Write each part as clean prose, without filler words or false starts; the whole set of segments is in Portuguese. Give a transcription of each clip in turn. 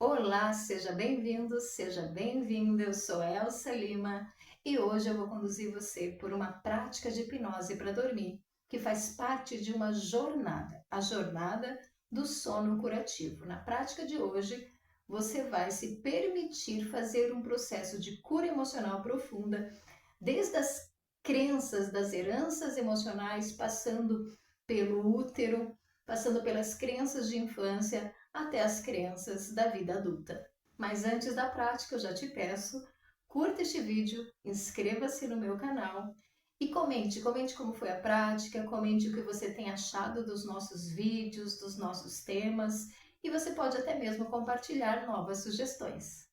Olá, seja bem-vindo, seja bem-vinda. Eu sou Elsa Lima e hoje eu vou conduzir você por uma prática de hipnose para dormir, que faz parte de uma jornada, a jornada do sono curativo. Na prática de hoje, você vai se permitir fazer um processo de cura emocional profunda, desde as crenças das heranças emocionais, passando pelo útero, passando pelas crenças de infância, até as crenças da vida adulta. Mas antes da prática, eu já te peço, curta este vídeo, inscreva-se no meu canal e comente como foi a prática, comente o que você tem achado dos nossos vídeos, dos nossos temas, e você pode até mesmo compartilhar novas sugestões.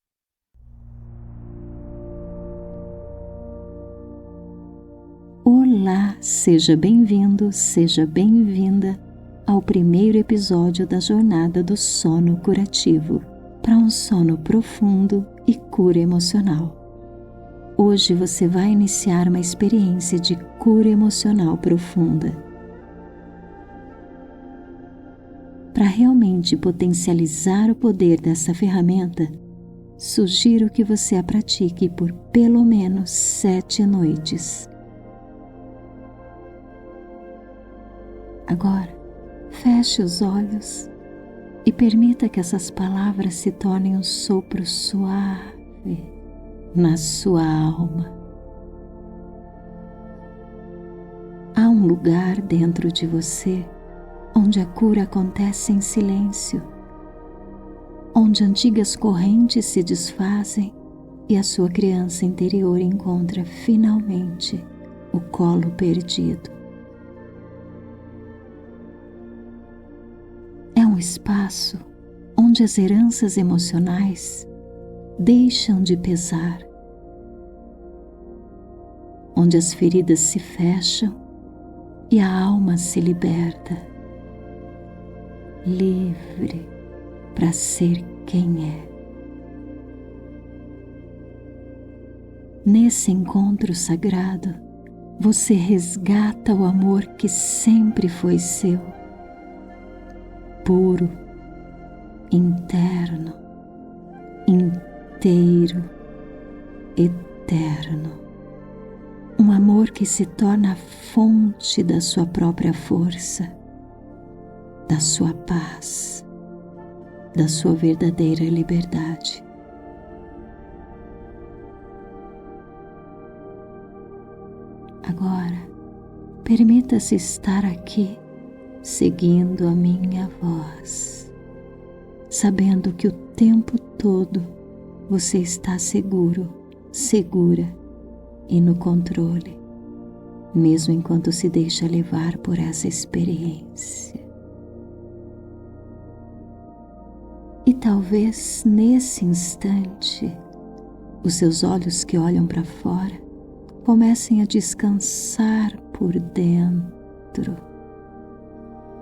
Olá, seja bem-vindo, seja bem-vinda ao primeiro episódio da Jornada do Sono Curativo, para um sono profundo e cura emocional. Hoje você vai iniciar uma experiência de cura emocional profunda. Para realmente potencializar o poder dessa ferramenta, sugiro que você a pratique por pelo menos 7 noites. Agora, feche os olhos e permita que essas palavras se tornem um sopro suave na sua alma. Há um lugar dentro de você onde a cura acontece em silêncio, onde antigas correntes se desfazem e a sua criança interior encontra finalmente o colo perdido. É um espaço onde as heranças emocionais deixam de pesar, onde as feridas se fecham e a alma se liberta, livre para ser quem é. Nesse encontro sagrado, você resgata o amor que sempre foi seu, puro, interno, inteiro, eterno. Um amor que se torna a fonte da sua própria força, da sua paz, da sua verdadeira liberdade. Agora, permita-se estar aqui, seguindo a minha voz, sabendo que o tempo todo você está seguro, segura e no controle, mesmo enquanto se deixa levar por essa experiência. E talvez nesse instante, os seus olhos que olham para fora comecem a descansar por dentro,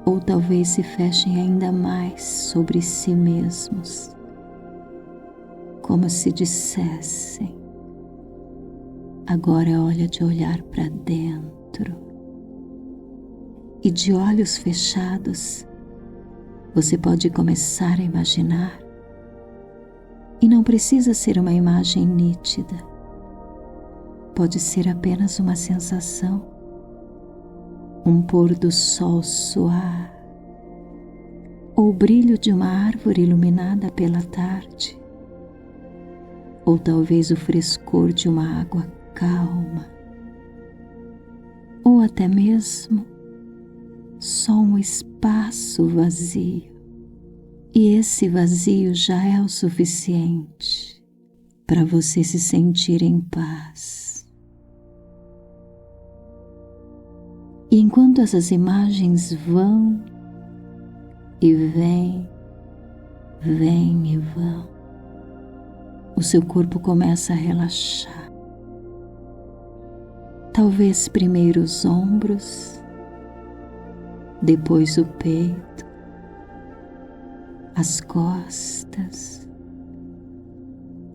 ou talvez se fechem ainda mais sobre si mesmos, como se dissessem: agora é hora de olhar para dentro. E de olhos fechados, você pode começar a imaginar, e não precisa ser uma imagem nítida, pode ser apenas uma sensação, um pôr do sol suave, ou o brilho de uma árvore iluminada pela tarde, ou talvez o frescor de uma água calma, ou até mesmo só um espaço vazio. E esse vazio já é o suficiente para você se sentir em paz. E enquanto essas imagens vão e vêm e vão, o seu corpo começa a relaxar. Talvez primeiro os ombros, depois o peito, as costas,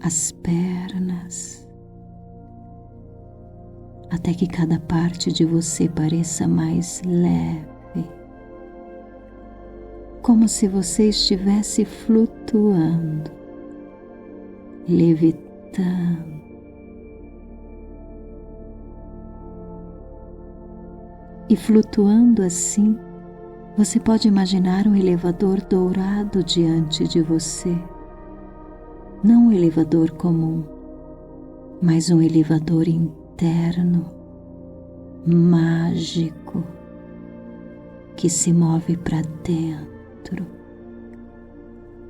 as pernas, até que cada parte de você pareça mais leve, como se você estivesse flutuando levitando. E flutuando assim, você pode imaginar um elevador dourado diante de você. Não um elevador comum, mas um elevador interno, mágico, que se move para dentro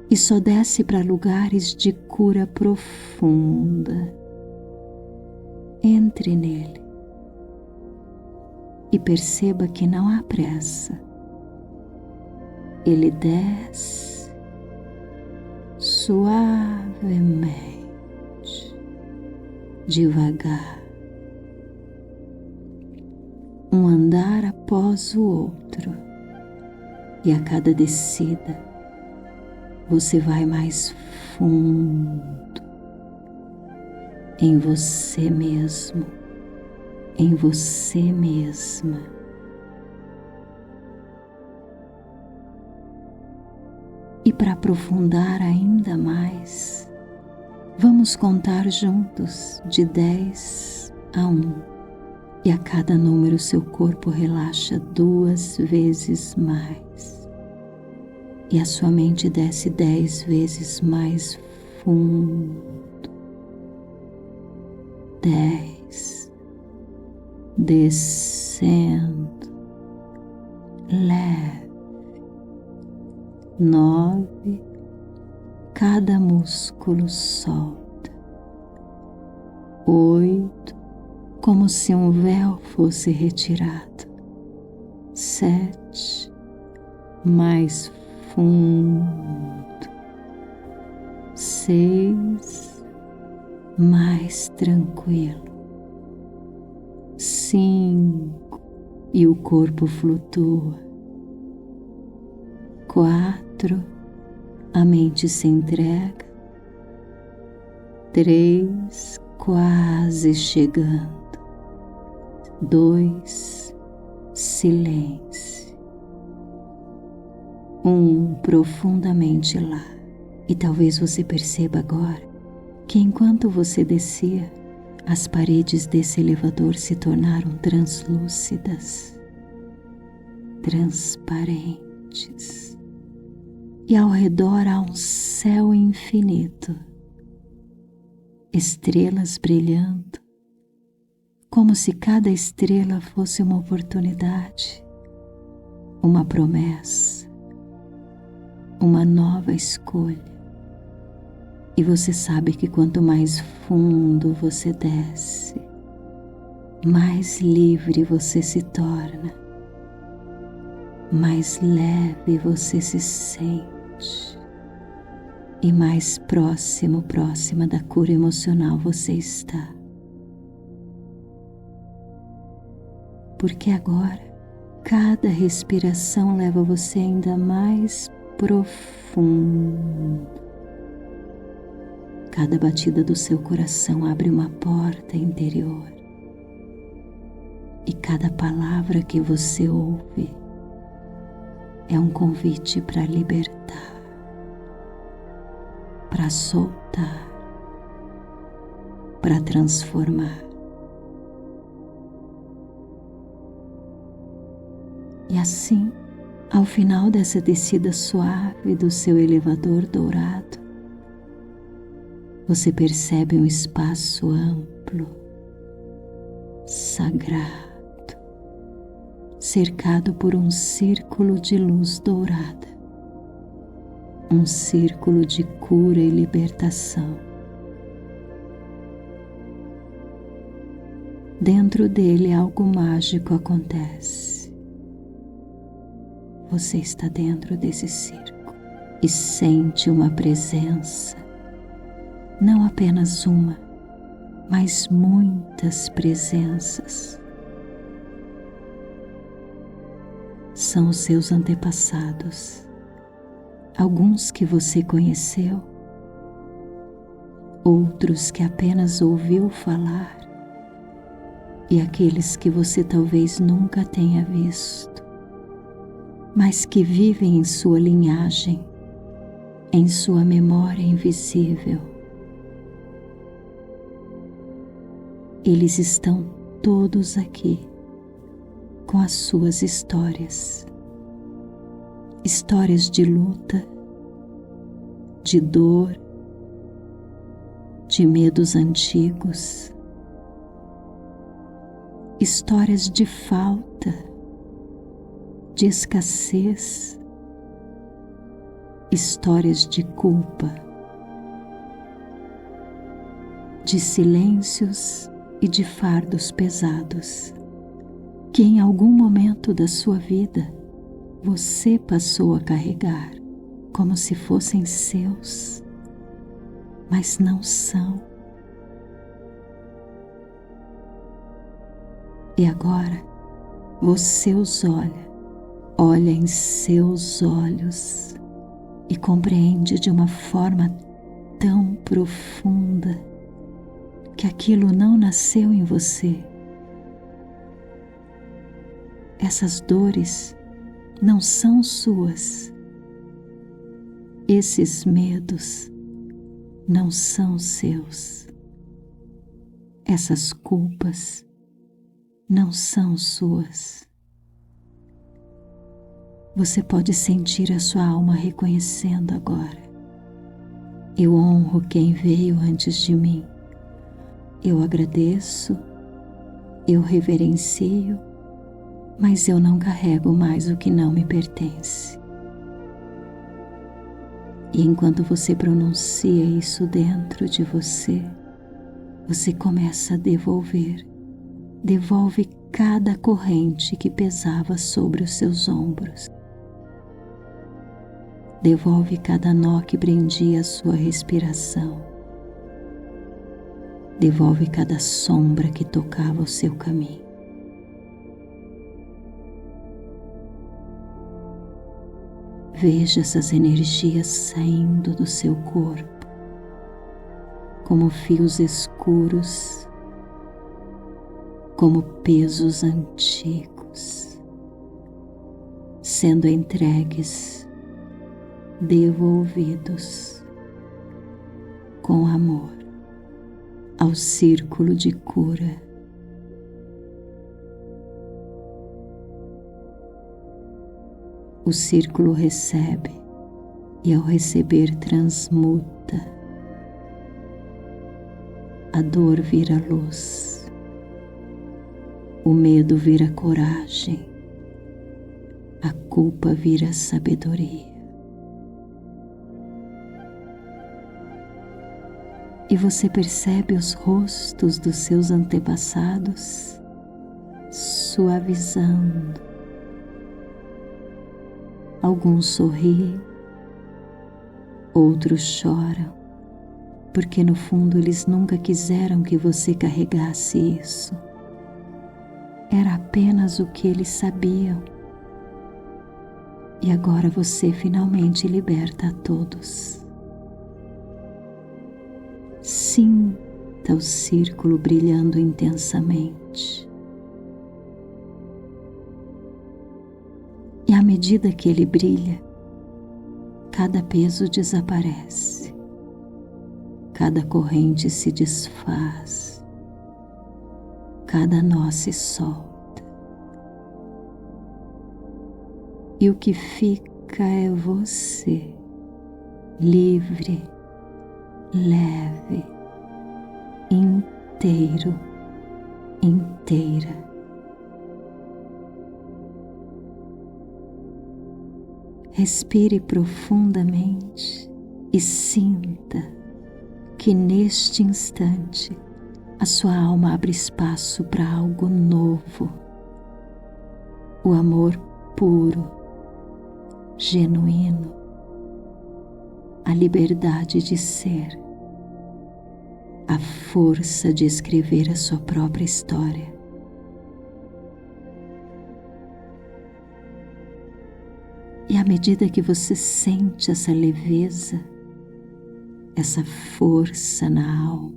e só desce para lugares de cura profunda. Entre nele e perceba que não há pressa. Ele desce suavemente, devagar, um andar após o outro, e a cada descida você vai mais fundo em você mesmo, em você mesma. E para aprofundar ainda mais, vamos contar juntos de 10 a 1. E a cada número seu corpo relaxa 2 vezes mais. E a sua mente desce 10 vezes mais fundo. 10. Descendo. Leve. 9. Cada músculo solta. 8. Como se um véu fosse retirado. 7. Mais fundo. 6. Mais tranquilo. 5. E o corpo flutua. 4. A mente se entrega. 3. Quase chegando. 2. Silêncio. 1. Profundamente lá. E talvez você perceba agora que enquanto você descia, as paredes desse elevador se tornaram translúcidas, transparentes. E ao redor há um céu infinito, estrelas brilhando, como se cada estrela fosse uma oportunidade, uma promessa, uma nova escolha. E você sabe que quanto mais fundo você desce, mais livre você se torna, mais leve você se sente e mais próxima da cura emocional você está. Porque agora, cada respiração leva você ainda mais profundo. Cada batida do seu coração abre uma porta interior. E cada palavra que você ouve é um convite para libertar, para soltar, para transformar. E assim, ao final dessa descida suave do seu elevador dourado, você percebe um espaço amplo, sagrado, cercado por um círculo de luz dourada, um círculo de cura e libertação. Dentro dele algo mágico acontece. Você está dentro desse círculo e sente uma presença, não apenas uma, mas muitas presenças. São os seus antepassados, alguns que você conheceu, outros que apenas ouviu falar e aqueles que você talvez nunca tenha visto, mas que vivem em sua linhagem, em sua memória invisível. Eles estão todos aqui com as suas histórias. Histórias de luta, de dor, de medos antigos, histórias de falta, de escassez, histórias de culpa, de silêncios e de fardos pesados, que em algum momento da sua vida você passou a carregar como se fossem seus, mas não são. E agora você os olha em seus olhos e compreende de uma forma tão profunda que aquilo não nasceu em você. Essas dores não são suas. Esses medos não são seus. Essas culpas não são suas. Você pode sentir a sua alma reconhecendo agora: eu honro quem veio antes de mim. Eu agradeço, eu reverencio, mas eu não carrego mais o que não me pertence. E enquanto você pronuncia isso dentro de você, você começa a devolve cada corrente que pesava sobre os seus ombros. Devolve cada nó que prendia a sua respiração. Devolve cada sombra que tocava o seu caminho. Veja essas energias saindo do seu corpo, como fios escuros, como pesos antigos, sendo entregues, devolvidos com amor ao círculo de cura. O círculo recebe e, ao receber, transmuta. A dor vira luz, o medo vira coragem, a culpa vira sabedoria. E você percebe os rostos dos seus antepassados suavizando. Alguns sorriem, outros choram, porque no fundo eles nunca quiseram que você carregasse isso. Era apenas o que eles sabiam. E agora você finalmente liberta a todos. Sinta o círculo brilhando intensamente. E à medida que ele brilha, cada peso desaparece, cada corrente se desfaz, cada nó se solta. E o que fica é você, livre, leve, inteiro, inteira. Respire profundamente e sinta que neste instante a sua alma abre espaço para algo novo. O amor puro, genuíno, a liberdade de ser, a força de escrever a sua própria história. E à medida que você sente essa leveza, essa força na alma,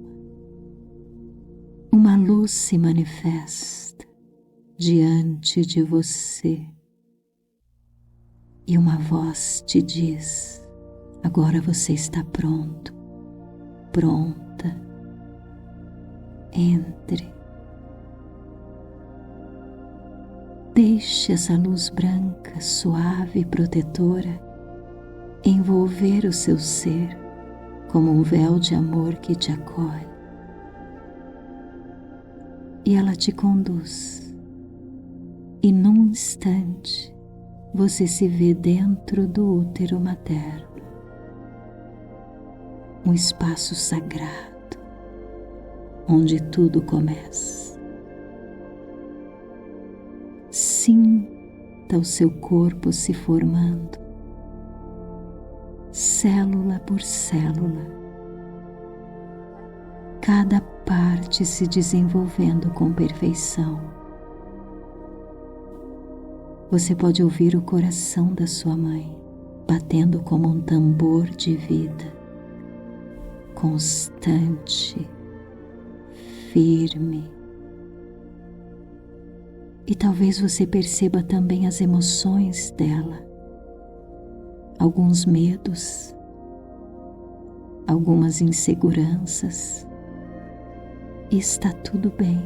uma luz se manifesta diante de você e uma voz te diz: agora você está pronto, pronta. Entre. Deixe essa luz branca, suave e protetora envolver o seu ser como um véu de amor que te acolhe. E ela te conduz. E num instante você se vê dentro do útero materno. Um espaço sagrado, onde tudo começa. Sinta o seu corpo se formando, célula por célula, cada parte se desenvolvendo com perfeição. Você pode ouvir o coração da sua mãe batendo como um tambor de vida, constante, firme. E talvez você perceba também as emoções dela, alguns medos, algumas inseguranças. E está tudo bem,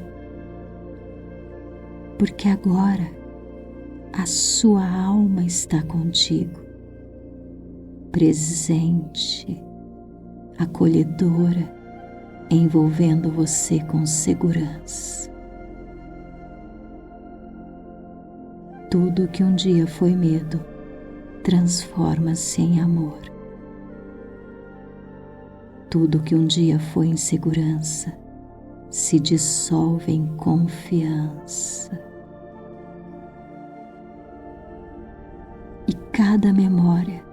porque agora a sua alma está contigo, presente, acolhedora, envolvendo você com segurança. Tudo que um dia foi medo transforma-se em amor. Tudo que um dia foi insegurança se dissolve em confiança. E cada memória,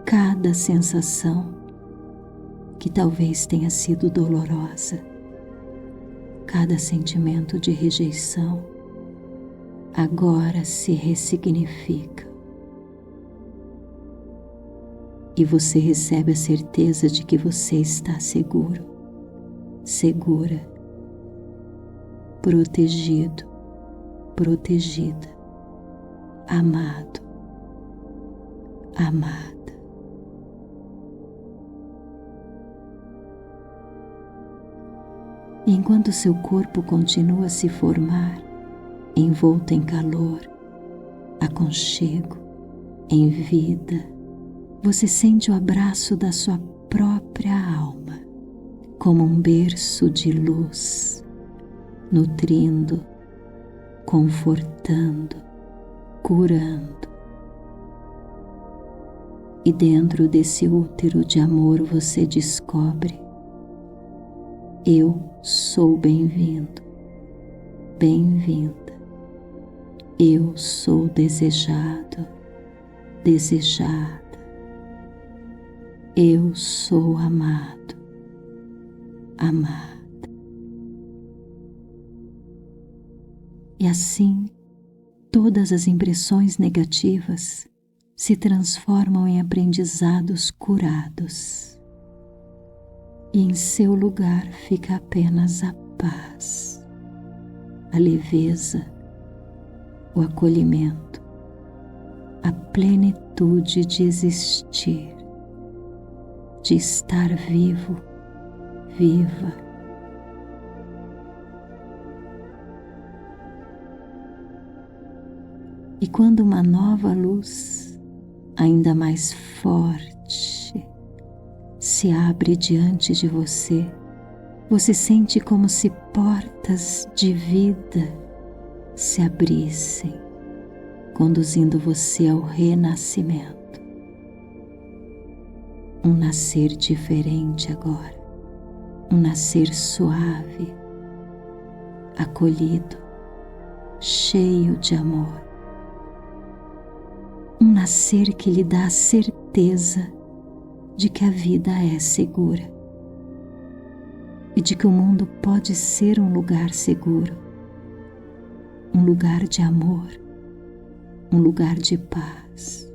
cada sensação que talvez tenha sido dolorosa, cada sentimento de rejeição, agora se ressignifica. E você recebe a certeza de que você está seguro, segura, protegido, protegida, amado, amada. E enquanto seu corpo continua a se formar, envolto em calor, aconchego, em vida, você sente o abraço da sua própria alma, como um berço de luz, nutrindo, confortando, curando. E dentro desse útero de amor você descobre: eu sou bem-vindo, bem-vinda. Eu sou desejado, desejada. Eu sou amado, amada. E assim, todas as impressões negativas se transformam em aprendizados curados. E em seu lugar fica apenas a paz, a leveza, o acolhimento, a plenitude de existir, de estar vivo, viva. E quando uma nova luz, ainda mais forte, se abre diante de você, você sente como se portas de vida se abrissem, conduzindo você ao renascimento. Um nascer diferente agora, um nascer suave, acolhido, cheio de amor. Um nascer que lhe dá a certeza de que a vida é segura e de que o mundo pode ser um lugar seguro, um lugar de amor, um lugar de paz,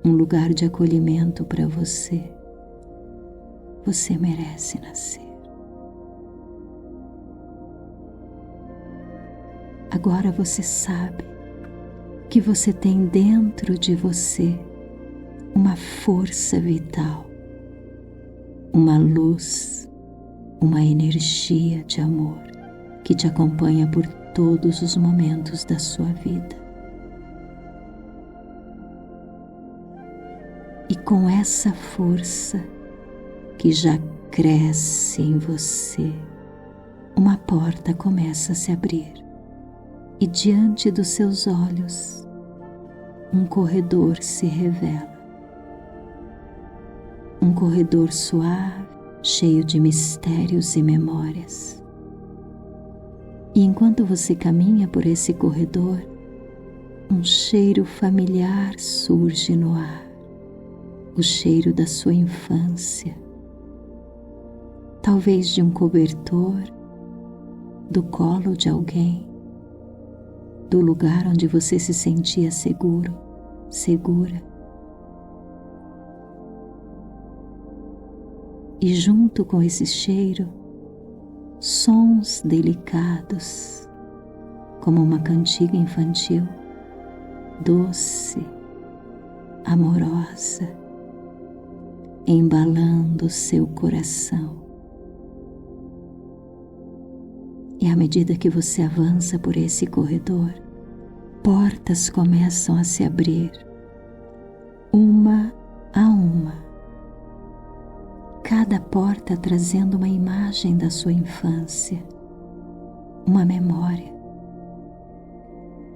um lugar de acolhimento para você. Você merece nascer. Agora você sabe que você tem dentro de você uma força vital, uma luz, uma energia de amor que te acompanha por todos os momentos da sua vida. E com essa força que já cresce em você, uma porta começa a se abrir e diante dos seus olhos um corredor se revela. Um corredor suave, cheio de mistérios e memórias. E enquanto você caminha por esse corredor, um cheiro familiar surge no ar, o cheiro da sua infância, talvez de um cobertor, do colo de alguém, do lugar onde você se sentia seguro, segura. E junto com esse cheiro, sons delicados, como uma cantiga infantil, doce, amorosa, embalando seu coração. E à medida que você avança por esse corredor, portas começam a se abrir, uma a uma. Cada porta trazendo uma imagem da sua infância, uma memória.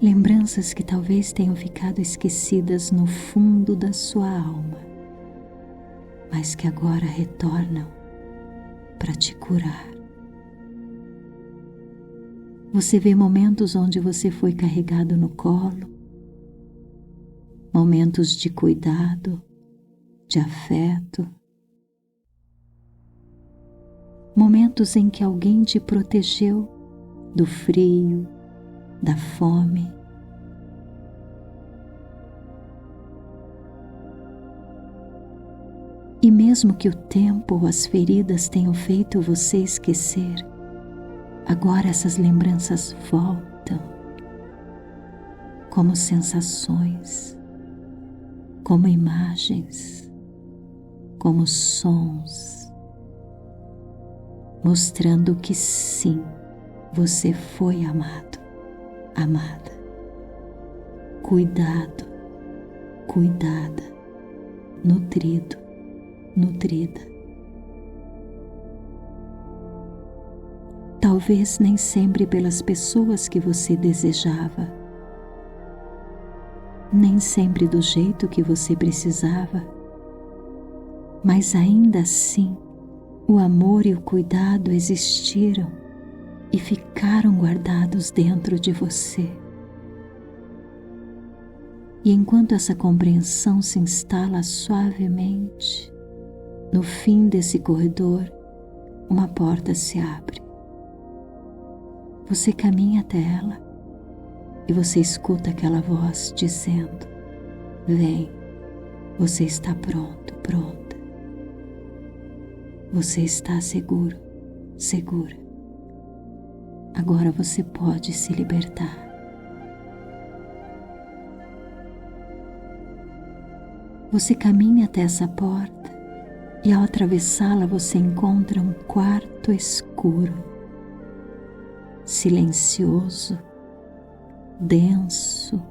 Lembranças que talvez tenham ficado esquecidas no fundo da sua alma, mas que agora retornam para te curar. Você vê momentos onde você foi carregado no colo, momentos de cuidado, de afeto, momentos em que alguém te protegeu do frio, da fome. E mesmo que o tempo ou as feridas tenham feito você esquecer, agora essas lembranças voltam como sensações, como imagens, como sons, mostrando que sim, você foi amado, amada, cuidado, cuidada, nutrido, nutrida. Talvez nem sempre pelas pessoas que você desejava, nem sempre do jeito que você precisava, mas ainda assim o amor e o cuidado existiram e ficaram guardados dentro de você. E enquanto essa compreensão se instala suavemente, no fim desse corredor, uma porta se abre. Você caminha até ela e você escuta aquela voz dizendo: vem, você está pronto, pronta. Você está seguro, segura. Agora você pode se libertar. Você caminha até essa porta e ao atravessá-la você encontra um quarto escuro, silencioso, denso.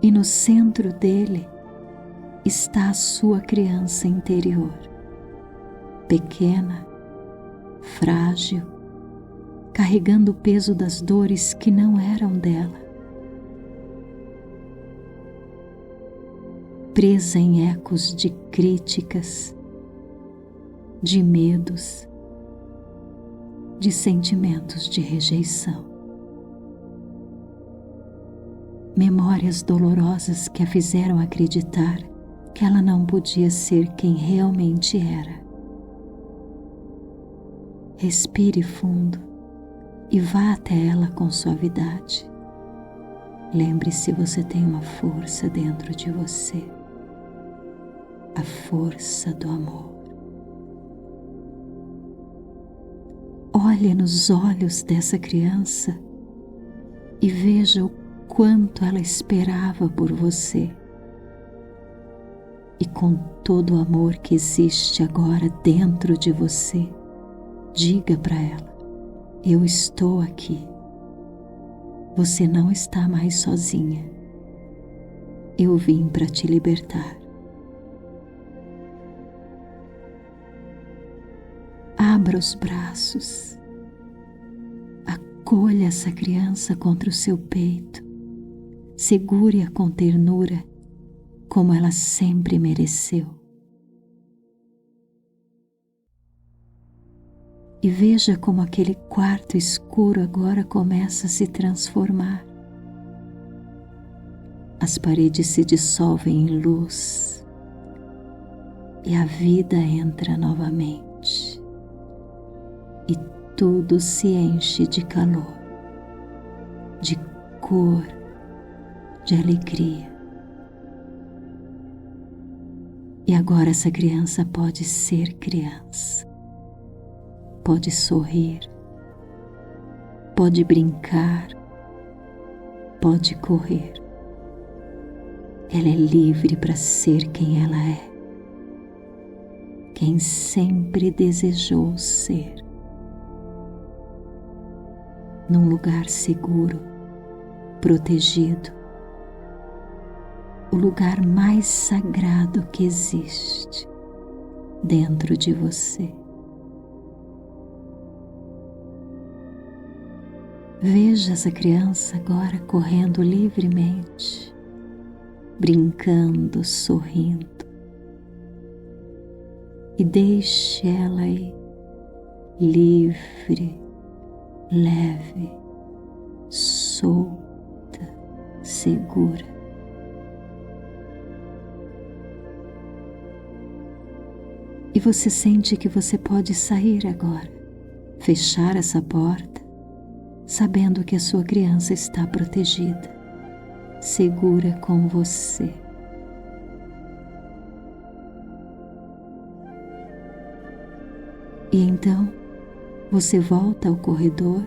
E no centro dele está a sua criança interior, pequena, frágil, carregando o peso das dores que não eram dela, presa em ecos de críticas, de medos, de sentimentos de rejeição. Memórias dolorosas que a fizeram acreditar que ela não podia ser quem realmente era. Respire fundo e vá até ela com suavidade. Lembre-se, você tem uma força dentro de você, a força do amor. Olhe nos olhos dessa criança e veja o quanto ela esperava por você. E com todo o amor que existe agora dentro de você, diga para ela: Eu estou aqui. Você não está mais sozinha. Eu vim para te libertar. Abra os braços. Acolha essa criança contra o seu peito. Segure-a com ternura, como ela sempre mereceu. E veja como aquele quarto escuro agora começa a se transformar. As paredes se dissolvem em luz e a vida entra novamente. E tudo se enche de calor, de cor, de alegria. E agora essa criança pode ser criança. Pode sorrir, pode brincar, pode correr. Ela é livre para ser quem ela é, quem sempre desejou ser. Num lugar seguro, protegido, o lugar mais sagrado que existe dentro de você. Veja essa criança agora correndo livremente, brincando, sorrindo. E deixe ela ir livre, leve, solta, segura. E você sente que você pode sair agora, fechar essa porta, sabendo que a sua criança está protegida, segura com você. E então, você volta ao corredor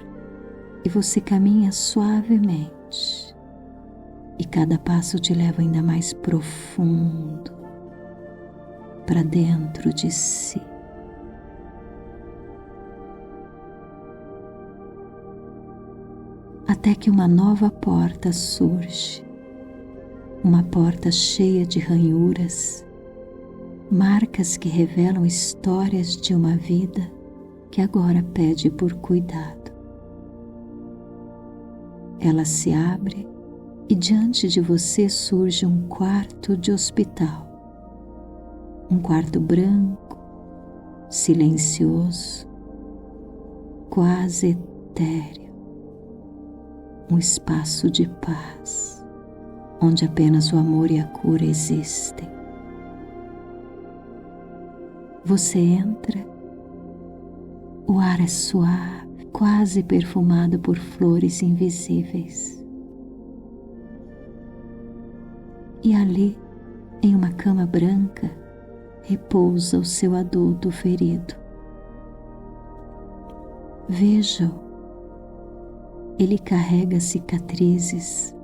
e você caminha suavemente. E cada passo te leva ainda mais profundo, para dentro de si. Até que uma nova porta surge, uma porta cheia de ranhuras, marcas que revelam histórias de uma vida que agora pede por cuidado. Ela se abre e diante de você surge um quarto de hospital, um quarto branco, silencioso, quase etéreo. Um espaço de paz, onde apenas o amor e a cura existem. Você entra, o ar é suave, quase perfumado por flores invisíveis. E ali, em uma cama branca, repousa o seu adulto ferido. Veja-o. Ele carrega cicatrizes,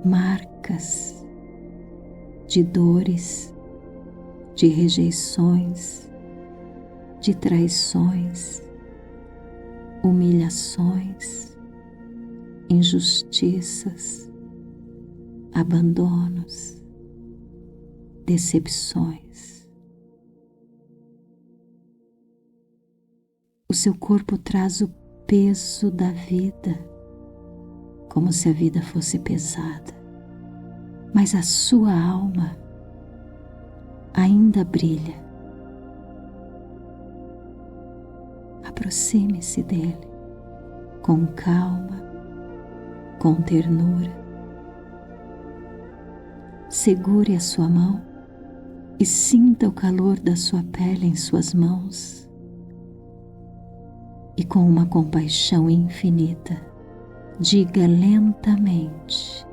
marcas de dores, de rejeições, de traições, humilhações, injustiças, abandonos, decepções. O seu corpo traz o peso da vida, como se a vida fosse pesada, mas a sua alma ainda brilha. Aproxime-se dele com calma, com ternura. Segure a sua mão e sinta o calor da sua pele em suas mãos. E com uma compaixão infinita, diga lentamente,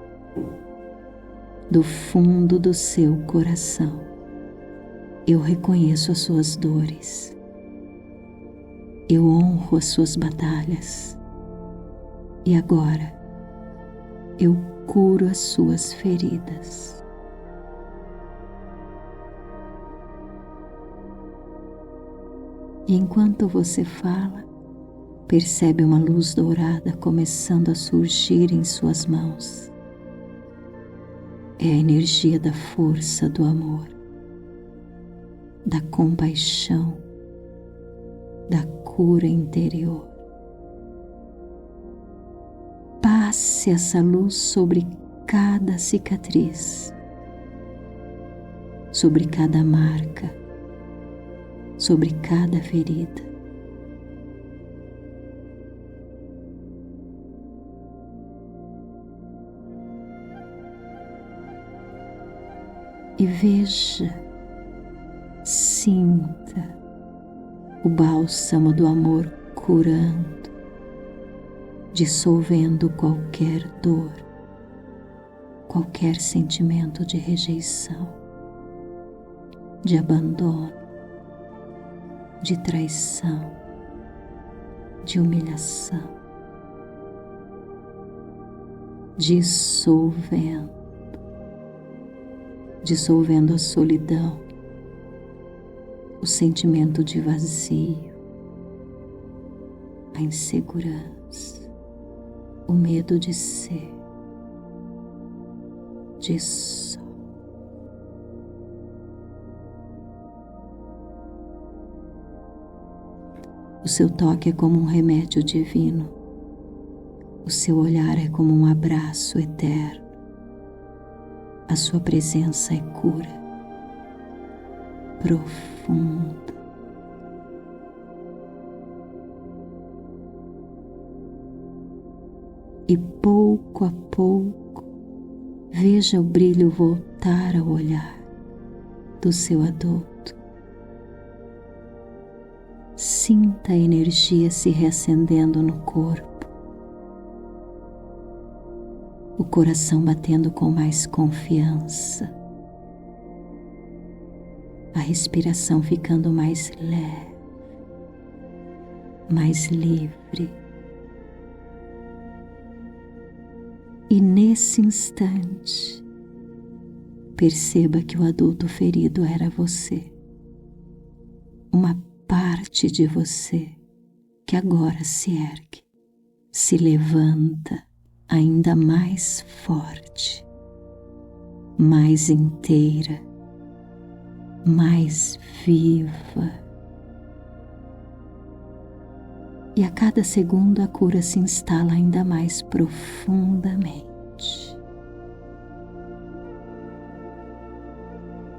do fundo do seu coração: eu reconheço as suas dores, eu honro as suas batalhas, e agora eu curo as suas feridas. E enquanto você fala, percebe uma luz dourada começando a surgir em suas mãos. É a energia da força do amor, da compaixão, da cura interior. Passe essa luz sobre cada cicatriz, sobre cada marca, sobre cada ferida. E veja, sinta o bálsamo do amor curando, dissolvendo qualquer dor, qualquer sentimento de rejeição, de abandono, de traição, de humilhação, dissolvendo a solidão, o sentimento de vazio, a insegurança, o medo de ser, de só. O seu toque é como um remédio divino, o seu olhar é como um abraço eterno, a sua presença é cura profunda. E pouco a pouco, veja o brilho voltar ao olhar do seu adulto. Sinta a energia se reacendendo no corpo, o coração batendo com mais confiança, a respiração ficando mais leve, mais livre. E nesse instante, perceba que o adulto ferido era você, uma parte de você que agora se ergue, se levanta ainda mais forte, mais inteira, mais viva. E a cada segundo a cura se instala ainda mais profundamente.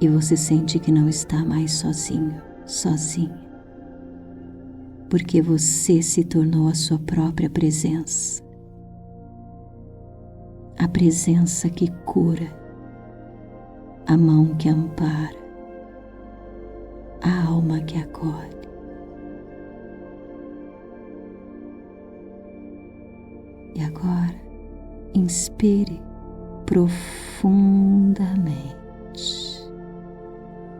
E você sente que não está mais sozinho, sozinha, porque você se tornou a sua própria presença. A presença que cura, a mão que ampara, a alma que acolhe. E agora, inspire profundamente,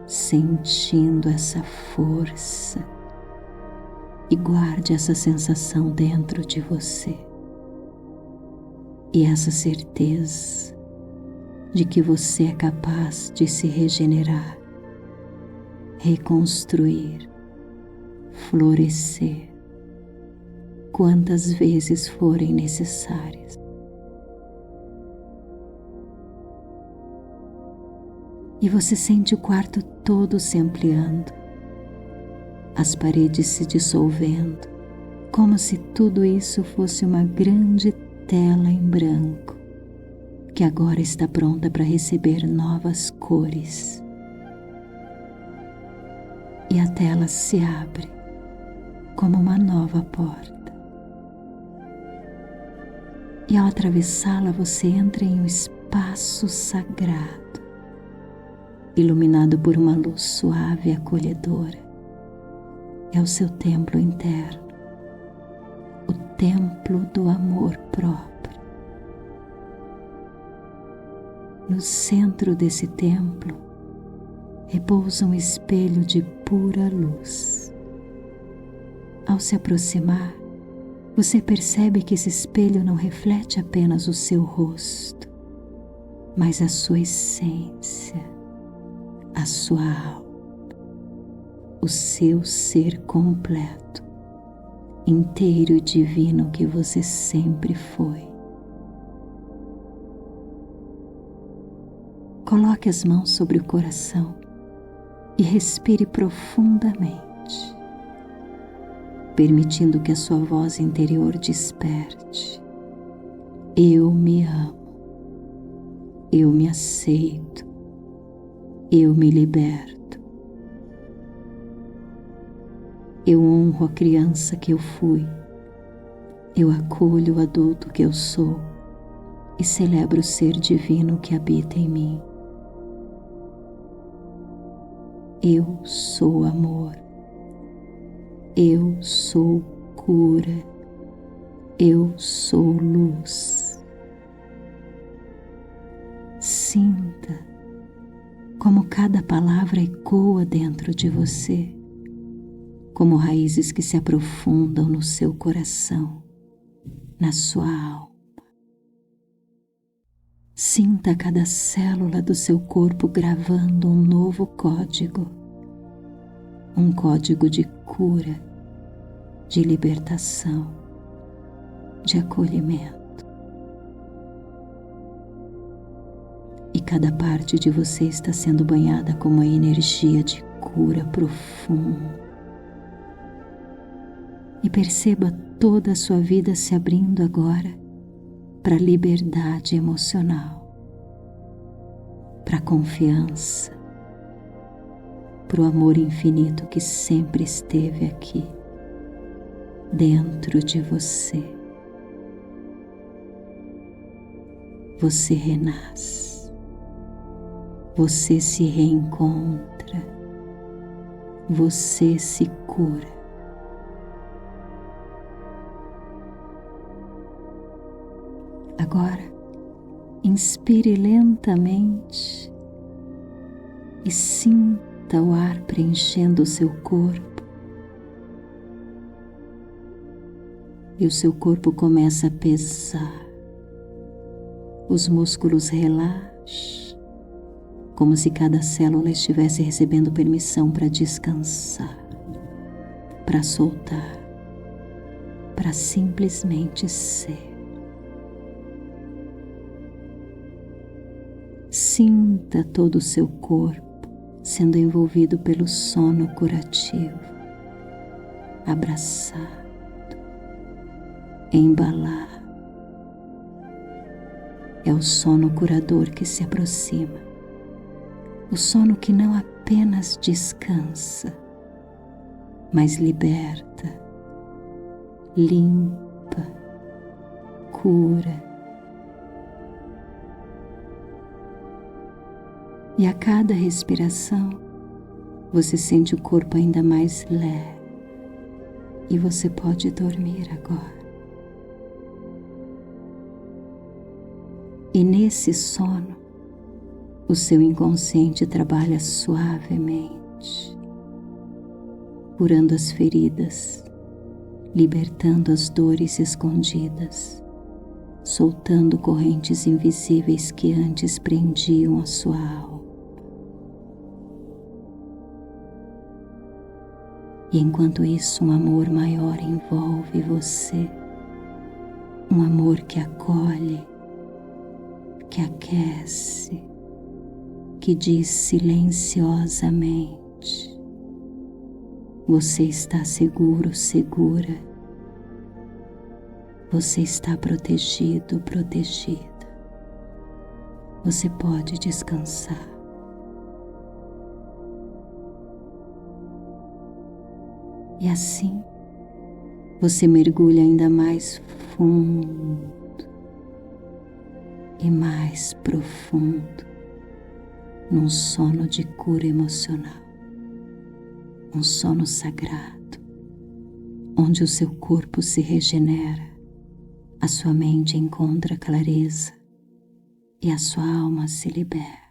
sentindo essa força, e guarde essa sensação dentro de você. E essa certeza de que você é capaz de se regenerar, reconstruir, florescer, quantas vezes forem necessárias. E você sente o quarto todo se ampliando, as paredes se dissolvendo, como se tudo isso fosse uma grande tela em branco, que agora está pronta para receber novas cores. E a tela se abre como uma nova porta. E ao atravessá-la, você entra em um espaço sagrado, iluminado por uma luz suave e acolhedora. É o seu templo interno, o templo do amor próprio. No centro desse templo repousa um espelho de pura luz. Ao se aproximar, você percebe que esse espelho não reflete apenas o seu rosto, mas a sua essência, a sua alma, o seu ser completo, inteiro e divino que você sempre foi. Coloque as mãos sobre o coração e respire profundamente, permitindo que a sua voz interior desperte. Eu me amo, eu me aceito, eu me liberto. Eu honro a criança que eu fui, eu acolho o adulto que eu sou e celebro o ser divino que habita em mim. Eu sou amor, eu sou cura, eu sou luz. Sinta como cada palavra ecoa dentro de você, como raízes que se aprofundam no seu coração, na sua alma. Sinta cada célula do seu corpo gravando um novo código, um código de cura, de libertação, de acolhimento. E cada parte de você está sendo banhada com uma energia de cura profunda. E perceba toda a sua vida se abrindo agora para a liberdade emocional, para a confiança, para o amor infinito que sempre esteve aqui, dentro de você. Você renasce, você se reencontra, você se cura. Agora, inspire lentamente e sinta o ar preenchendo o seu corpo. E o seu corpo começa a pesar. Os músculos relaxam, como se cada célula estivesse recebendo permissão para descansar, para soltar, para simplesmente ser. Sinta todo o seu corpo sendo envolvido pelo sono curativo, abraçado, embalado. É o sono curador que se aproxima, o sono que não apenas descansa, mas liberta, limpa, cura. E a cada respiração, você sente o corpo ainda mais leve e você pode dormir agora. E nesse sono, o seu inconsciente trabalha suavemente, curando as feridas, libertando as dores escondidas, soltando correntes invisíveis que antes prendiam a sua alma. E enquanto isso, um amor maior envolve você, um amor que acolhe, que aquece, que diz silenciosamente: você está seguro, segura, você está protegido, protegida, você pode descansar. E assim, você mergulha ainda mais fundo e mais profundo num sono de cura emocional, um sono sagrado, onde o seu corpo se regenera, a sua mente encontra clareza e a sua alma se liberta.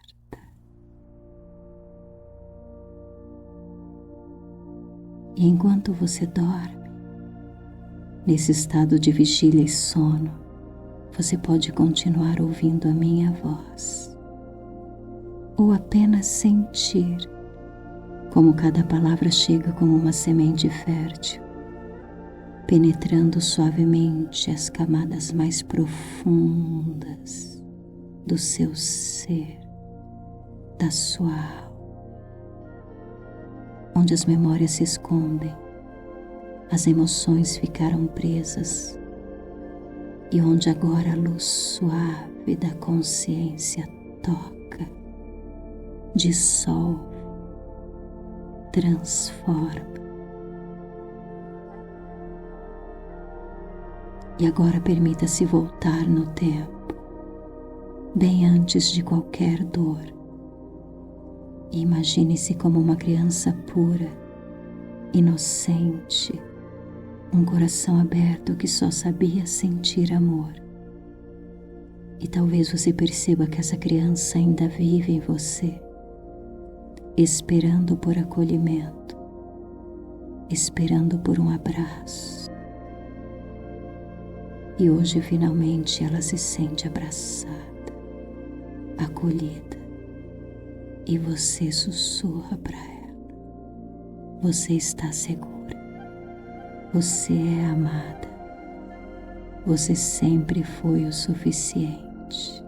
E enquanto você dorme, nesse estado de vigília e sono, você pode continuar ouvindo a minha voz, ou apenas sentir como cada palavra chega como uma semente fértil, penetrando suavemente as camadas mais profundas do seu ser, da sua alma, onde as memórias se escondem, as emoções ficaram presas e onde agora a luz suave da consciência toca, dissolve, transforma. E agora permita-se voltar no tempo, bem antes de qualquer dor. E imagine-se como uma criança pura, inocente, um coração aberto que só sabia sentir amor. E talvez você perceba que essa criança ainda vive em você, esperando por acolhimento, esperando por um abraço. E hoje finalmente ela se sente abraçada, acolhida, e você sussurra para ela: você está segura, você é amada, você sempre foi o suficiente.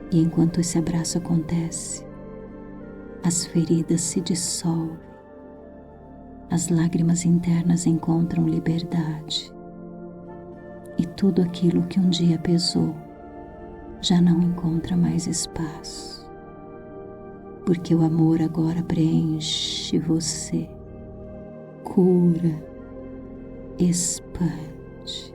E enquanto esse abraço acontece, as feridas se dissolvem, as lágrimas internas encontram liberdade e tudo aquilo que um dia pesou já não encontra mais espaço, porque o amor agora preenche você, cura, expande.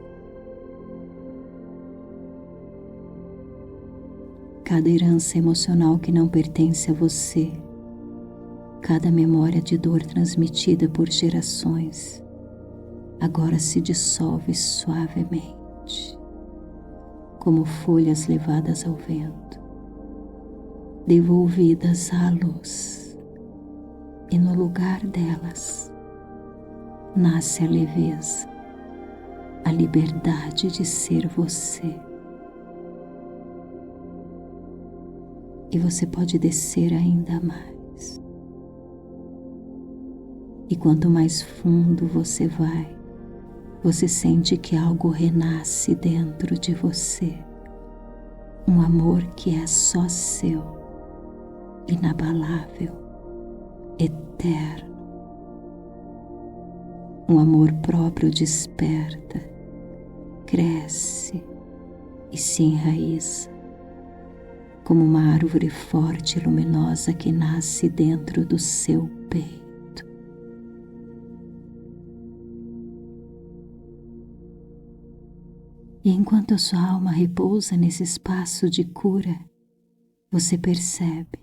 Cada herança emocional que não pertence a você, cada memória de dor transmitida por gerações, agora se dissolve suavemente, como folhas levadas ao vento, devolvidas à luz, e no lugar delas nasce a leveza, a liberdade de ser você. E você pode descer ainda mais. E quanto mais fundo você vai, você sente que algo renasce dentro de você. Um amor que é só seu, inabalável, eterno. Um amor próprio desperta, cresce e se enraiza, como uma árvore forte e luminosa que nasce dentro do seu peito. E enquanto a sua alma repousa nesse espaço de cura, você percebe: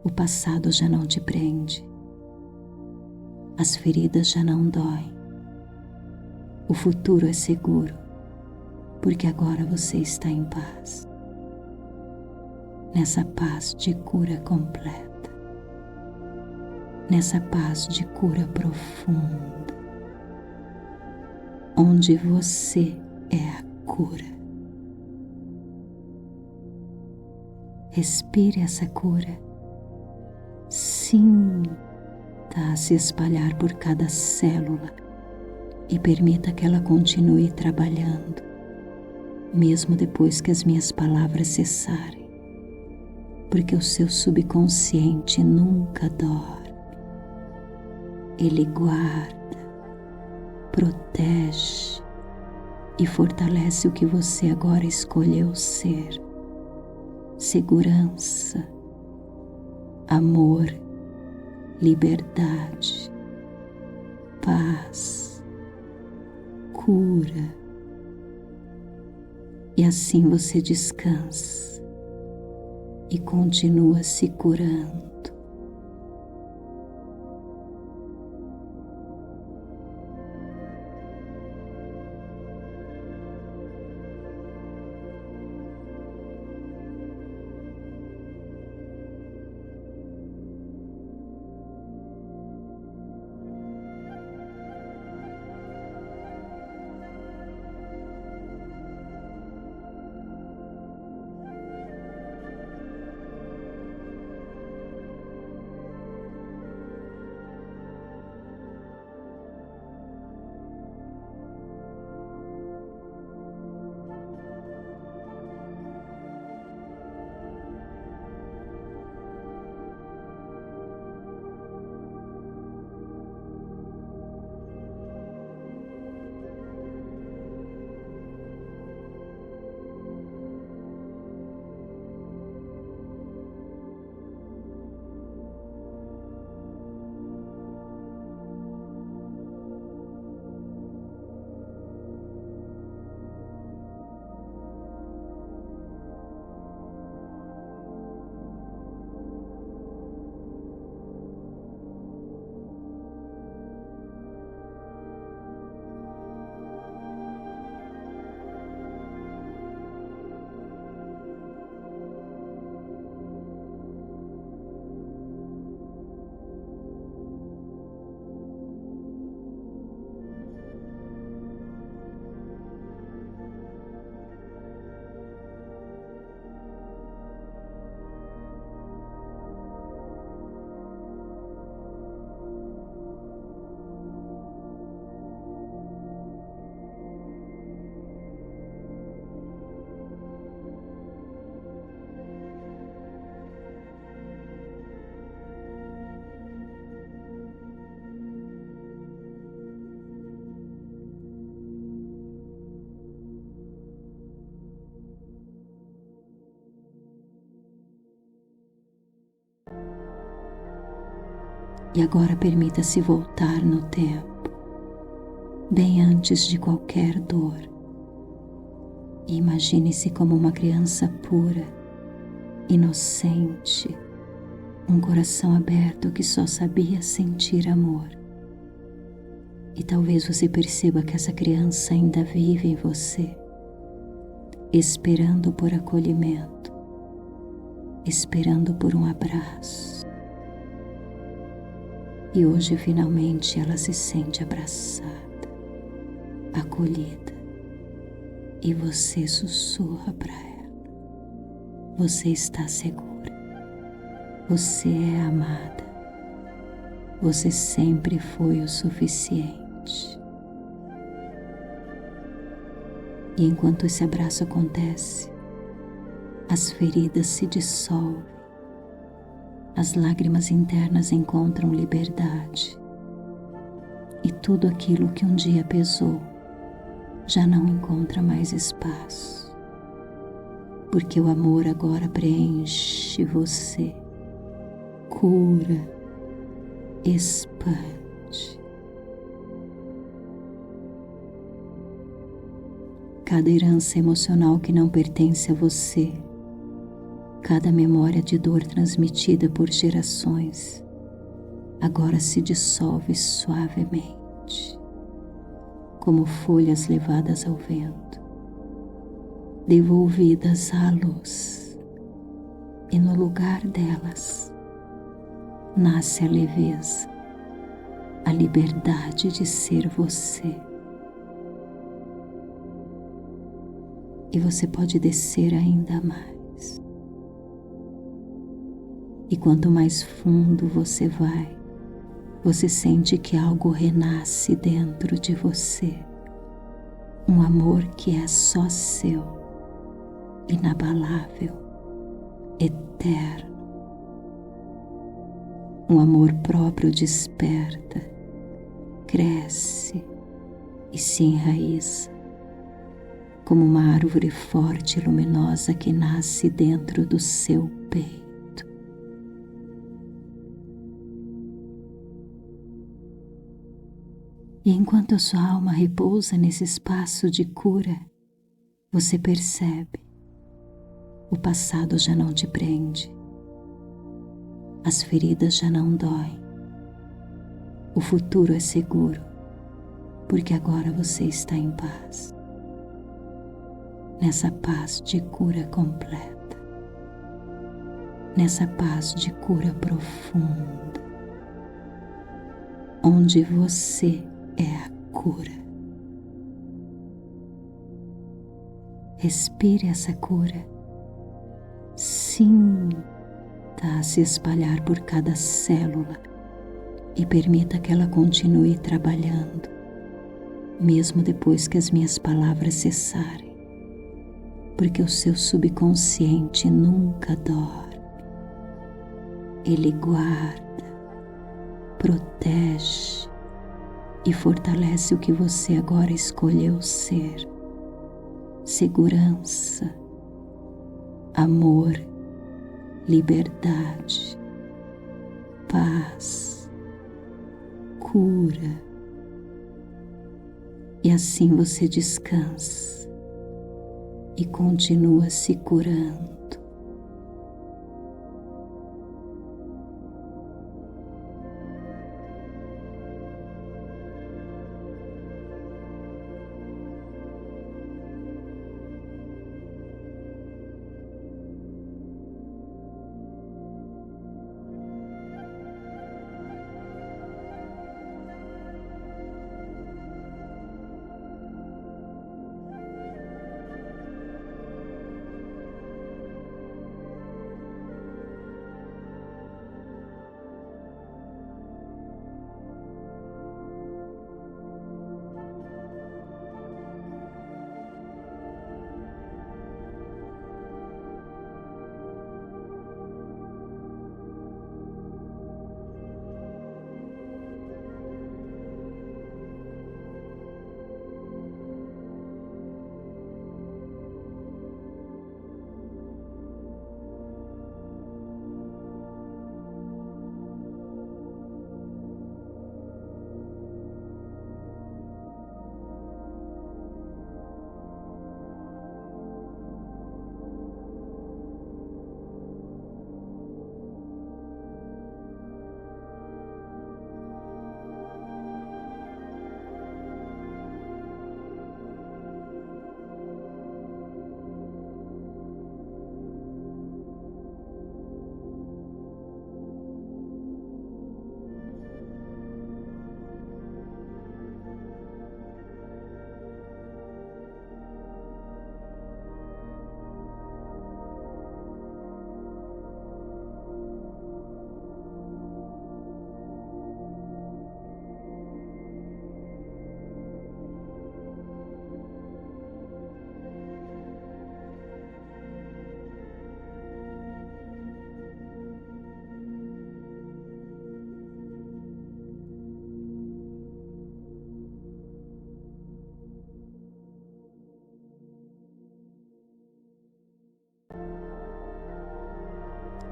o passado já não te prende, as feridas já não doem, o futuro é seguro, porque agora você está em paz, nessa paz de cura completa, nessa paz de cura profunda, onde você é a cura. Respire essa cura, sinta se espalhar por cada célula e permita que ela continue trabalhando, mesmo depois que as minhas palavras cessarem, porque o seu subconsciente nunca dorme. Ele guarda, protege e fortalece o que você agora escolheu ser: segurança, amor, liberdade, paz, cura. E assim você descansa e continua se curando. E agora permita-se voltar no tempo, bem antes de qualquer dor. E imagine-se como uma criança pura, inocente, um coração aberto que só sabia sentir amor. E talvez você perceba que essa criança ainda vive em você, esperando por acolhimento, esperando por um abraço. E hoje finalmente ela se sente abraçada, acolhida, e você sussurra para ela: você está segura, você é amada, você sempre foi o suficiente. E enquanto esse abraço acontece, as feridas se dissolvem, as lágrimas internas encontram liberdade, e tudo aquilo que um dia pesou já não encontra mais espaço, porque o amor agora preenche você, cura, expande. Cada herança emocional que não pertence a você, cada memória de dor transmitida por gerações, agora se dissolve suavemente, como folhas levadas ao vento, devolvidas à luz, e no lugar delas nasce a leveza, a liberdade de ser você. E você pode descer ainda mais. E quanto mais fundo você vai, você sente que algo renasce dentro de você. Um amor que é só seu, inabalável, eterno. Um amor próprio desperta, cresce e se enraiza, como uma árvore forte e luminosa que nasce dentro do seu peito. E enquanto a sua alma repousa nesse espaço de cura, você percebe: o passado já não te prende, as feridas já não doem, o futuro é seguro, porque agora você está em paz. Nessa paz de cura completa, nessa paz de cura profunda, onde você é a cura. Respire essa cura, sinta se espalhar por cada célula e permita que ela continue trabalhando, mesmo depois que as minhas palavras cessarem. Porque o seu subconsciente nunca dorme. Ele guarda, protege e fortalece o que você agora escolheu ser: segurança, amor, liberdade, paz, cura. E assim você descansa e continua se curando.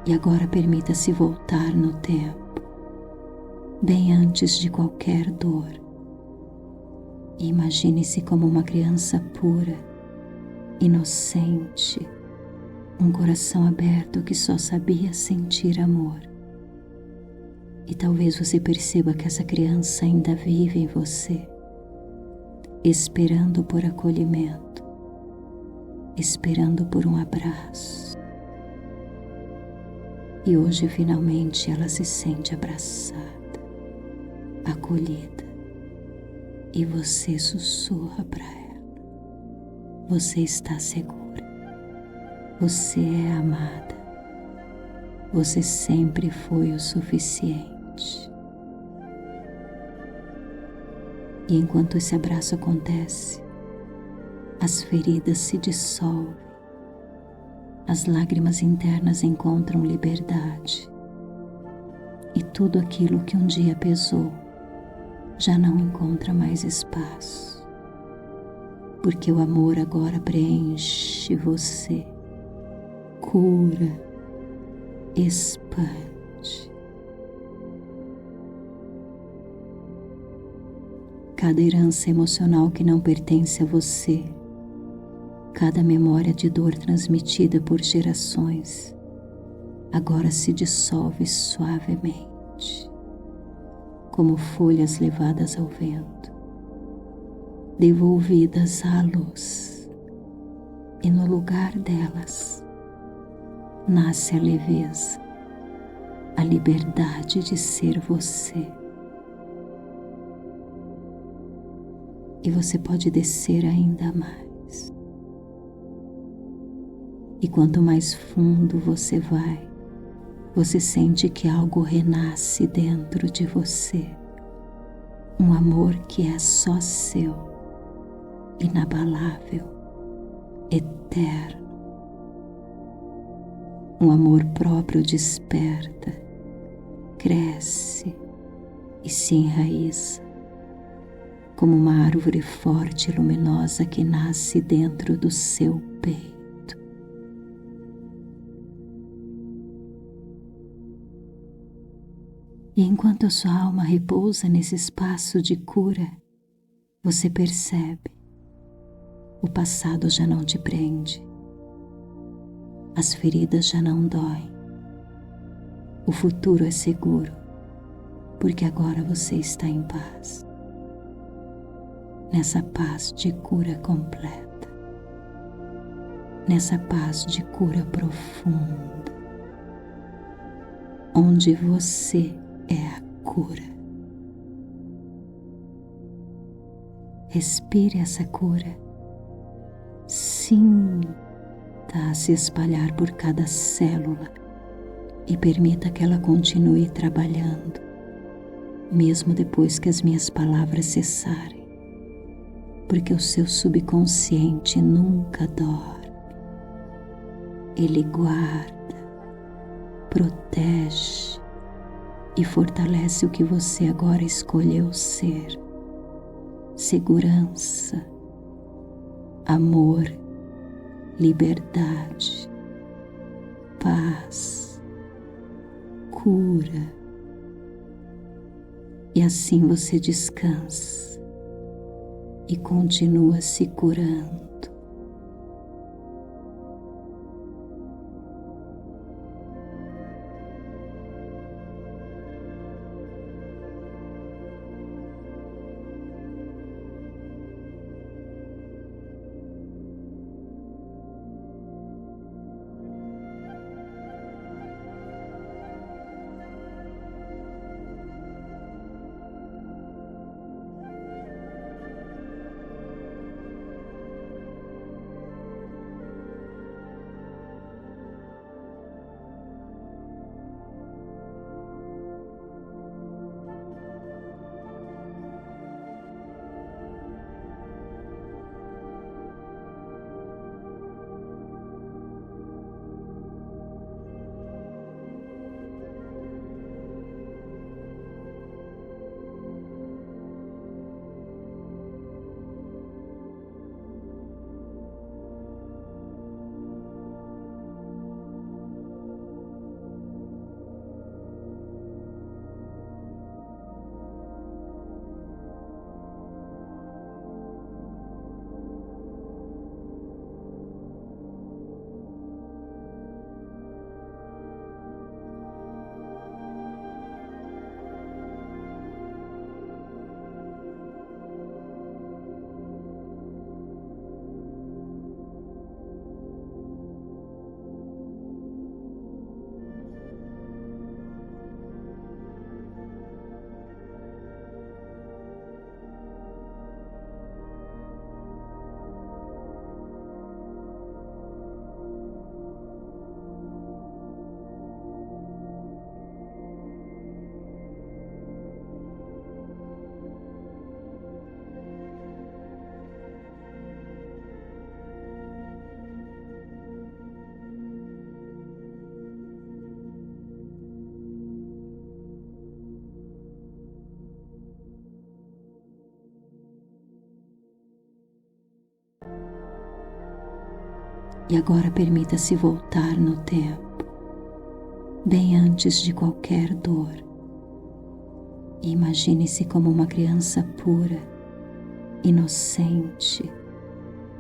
E agora permita-se voltar no tempo, bem antes de qualquer dor. E imagine-se como uma criança pura, inocente, um coração aberto que só sabia sentir amor. E talvez você perceba que essa criança ainda vive em você, esperando por acolhimento, esperando por um abraço. E hoje finalmente ela se sente abraçada, acolhida, e você sussurra para ela: você está segura, você é amada, você sempre foi o suficiente. E enquanto esse abraço acontece, as feridas se dissolvem, as lágrimas internas encontram liberdade, e tudo aquilo que um dia pesou já não encontra mais espaço, porque o amor agora preenche você, cura, expande. Cada herança emocional que não pertence a você, cada memória de dor transmitida por gerações, agora se dissolve suavemente, como folhas levadas ao vento, devolvidas à luz, e no lugar delas nasce a leveza, a liberdade de ser você. E você pode descer ainda mais. E quanto mais fundo você vai, você sente que algo renasce dentro de você. Um amor que é só seu, inabalável, eterno. Um amor próprio desperta, cresce e se enraiza, como uma árvore forte e luminosa que nasce dentro do seu peito. E enquanto a sua alma repousa nesse espaço de cura, você percebe: o passado já não te prende, as feridas já não doem, o futuro é seguro, porque agora você está em paz, nessa paz de cura completa, nessa paz de cura profunda, onde você é a cura. Respire essa cura, sinta se espalhar por cada célula e permita que ela continue trabalhando, mesmo depois que as minhas palavras cessarem, porque o seu subconsciente nunca dorme. Ele guarda, protege e fortalece o que você agora escolheu ser: segurança, amor, liberdade, paz, cura. E assim você descansa e continua se curando. E agora permita-se voltar no tempo, bem antes de qualquer dor. E imagine-se como uma criança pura, inocente,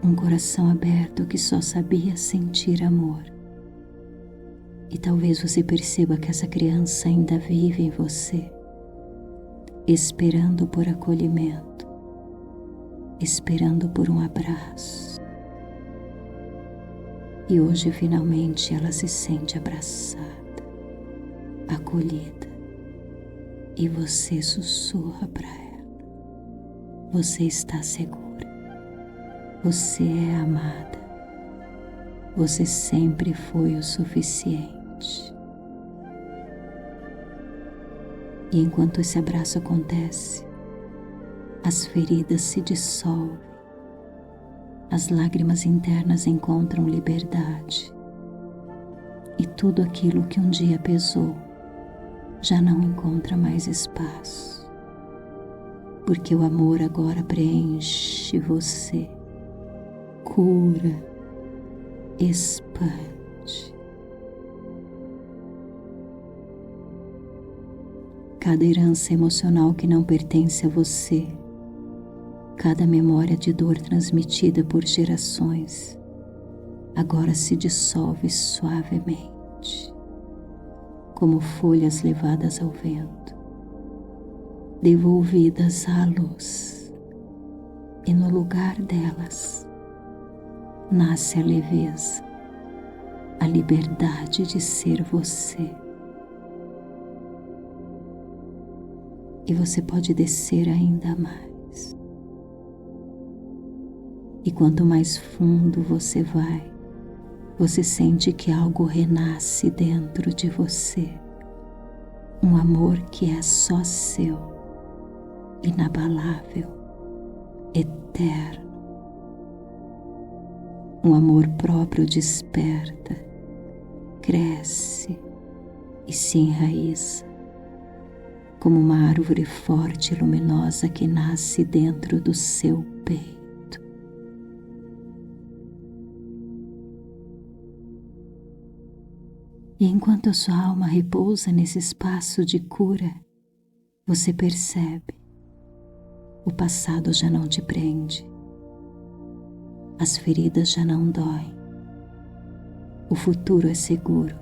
um coração aberto que só sabia sentir amor. E talvez você perceba que essa criança ainda vive em você, esperando por acolhimento, esperando por um abraço. E hoje finalmente ela se sente abraçada, acolhida, e você sussurra para ela: você está segura, você é amada, você sempre foi o suficiente. E enquanto esse abraço acontece, as feridas se dissolvem, as lágrimas internas encontram liberdade, e tudo aquilo que um dia pesou já não encontra mais espaço, porque o amor agora preenche você, cura, expande. Cada herança emocional que não pertence a você, cada memória de dor transmitida por gerações, agora se dissolve suavemente, como folhas levadas ao vento, devolvidas à luz, e no lugar delas nasce a leveza, a liberdade de ser você. E você pode descer ainda mais. E quanto mais fundo você vai, você sente que algo renasce dentro de você. Um amor que é só seu, inabalável, eterno. Um amor próprio desperta, cresce e se enraiza, como uma árvore forte e luminosa que nasce dentro do seu peito. E enquanto a sua alma repousa nesse espaço de cura, você percebe: o passado já não te prende, as feridas já não doem, o futuro é seguro,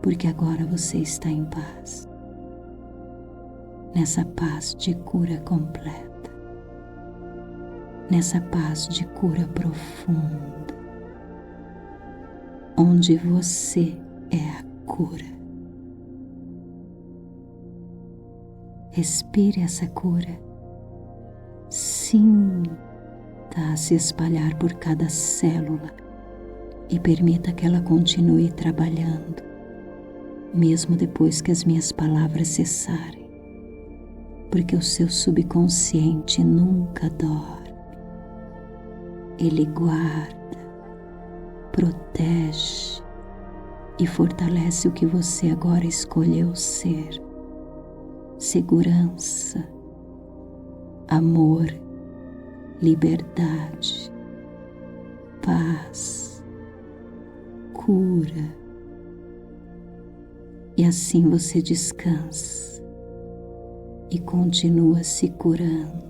porque agora você está em paz, nessa paz de cura completa, nessa paz de cura profunda, onde você é a cura. Respire essa cura, sinta se espalhar por cada célula e permita que ela continue trabalhando, mesmo depois que as minhas palavras cessarem, porque o seu subconsciente nunca dorme. Ele guarda, protege e fortalece o que você agora escolheu ser: segurança, amor, liberdade, paz, cura. E assim você descansa e continua se curando.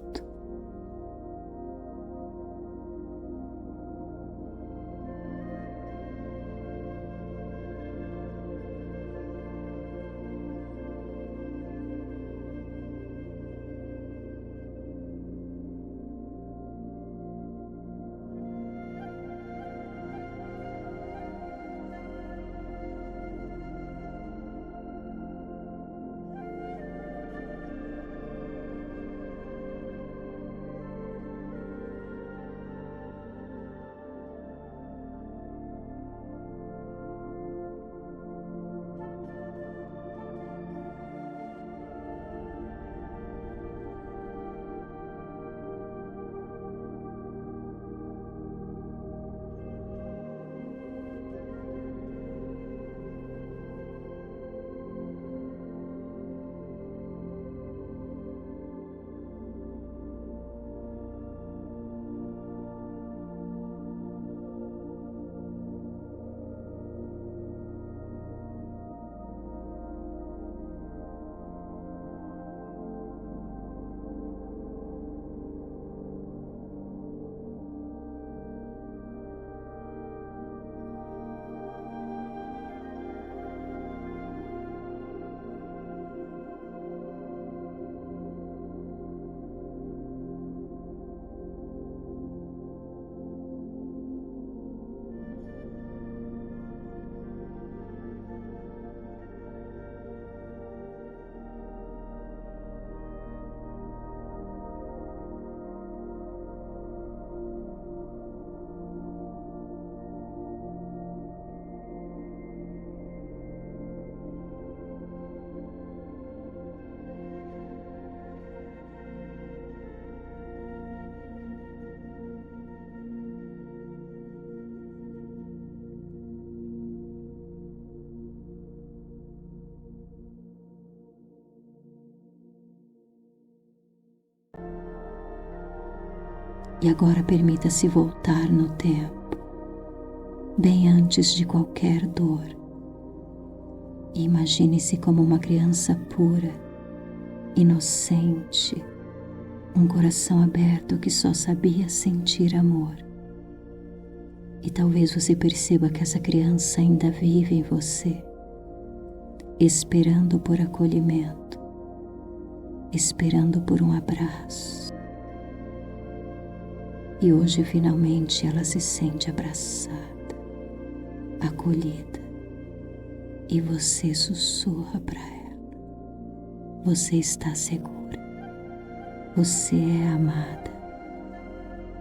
E agora permita-se voltar no tempo, bem antes de qualquer dor. E imagine-se como uma criança pura, inocente, um coração aberto que só sabia sentir amor. E talvez você perceba que essa criança ainda vive em você, esperando por acolhimento, esperando por um abraço. E hoje finalmente ela se sente abraçada, acolhida, e você sussurra para ela: você está segura, você é amada,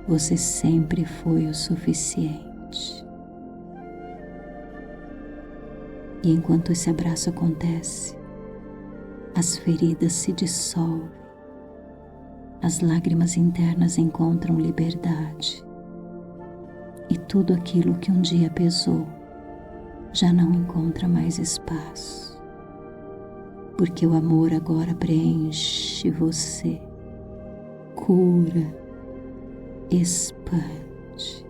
você sempre foi o suficiente. E enquanto esse abraço acontece, as feridas se dissolvem, as lágrimas internas encontram liberdade, e tudo aquilo que um dia pesou já não encontra mais espaço, porque o amor agora preenche você, cura, expande.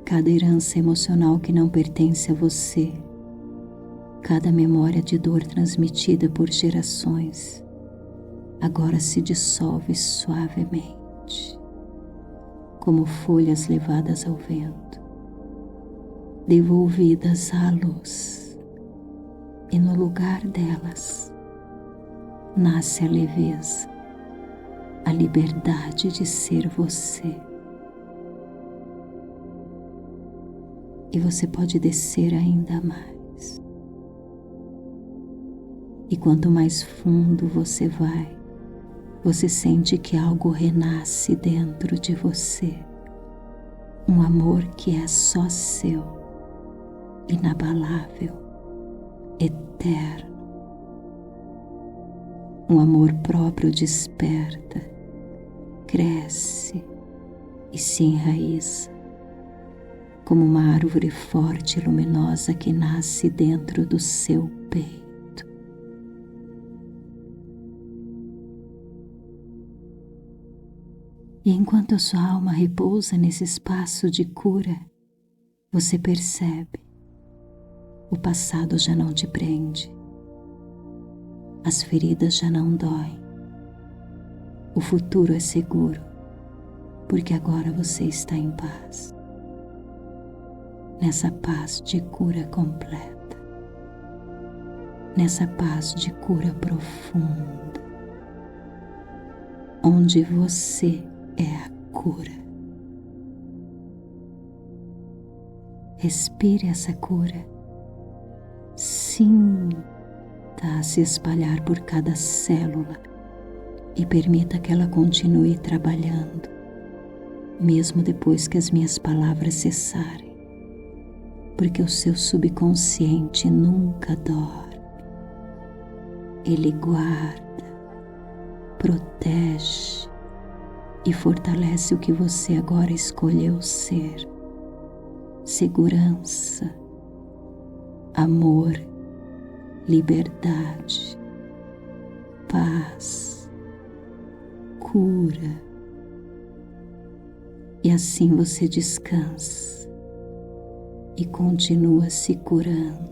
Cada herança emocional que não pertence a você, cada memória de dor transmitida por gerações, agora se dissolve suavemente, como folhas levadas ao vento, devolvidas à luz, e no lugar delas nasce a leveza, a liberdade de ser você. E você pode descer ainda mais. E quanto mais fundo você vai, você sente que algo renasce dentro de você. Um amor que é só seu, inabalável, eterno. Um amor próprio desperta, cresce e se enraiza, como uma árvore forte e luminosa que nasce dentro do seu peito. E enquanto a sua alma repousa nesse espaço de cura, você percebe: o passado já não te prende, as feridas já não doem, o futuro é seguro, porque agora você está em paz. Nessa paz de cura completa, nessa paz de cura profunda, onde você é a cura. Respire essa cura, sinta se espalhar por cada célula e permita que ela continue trabalhando, mesmo depois que as minhas palavras cessarem. Porque o seu subconsciente nunca dorme. Ele guarda, protege e fortalece o que você agora escolheu ser: segurança, amor, liberdade, paz, cura. E assim você descansa e continua se curando.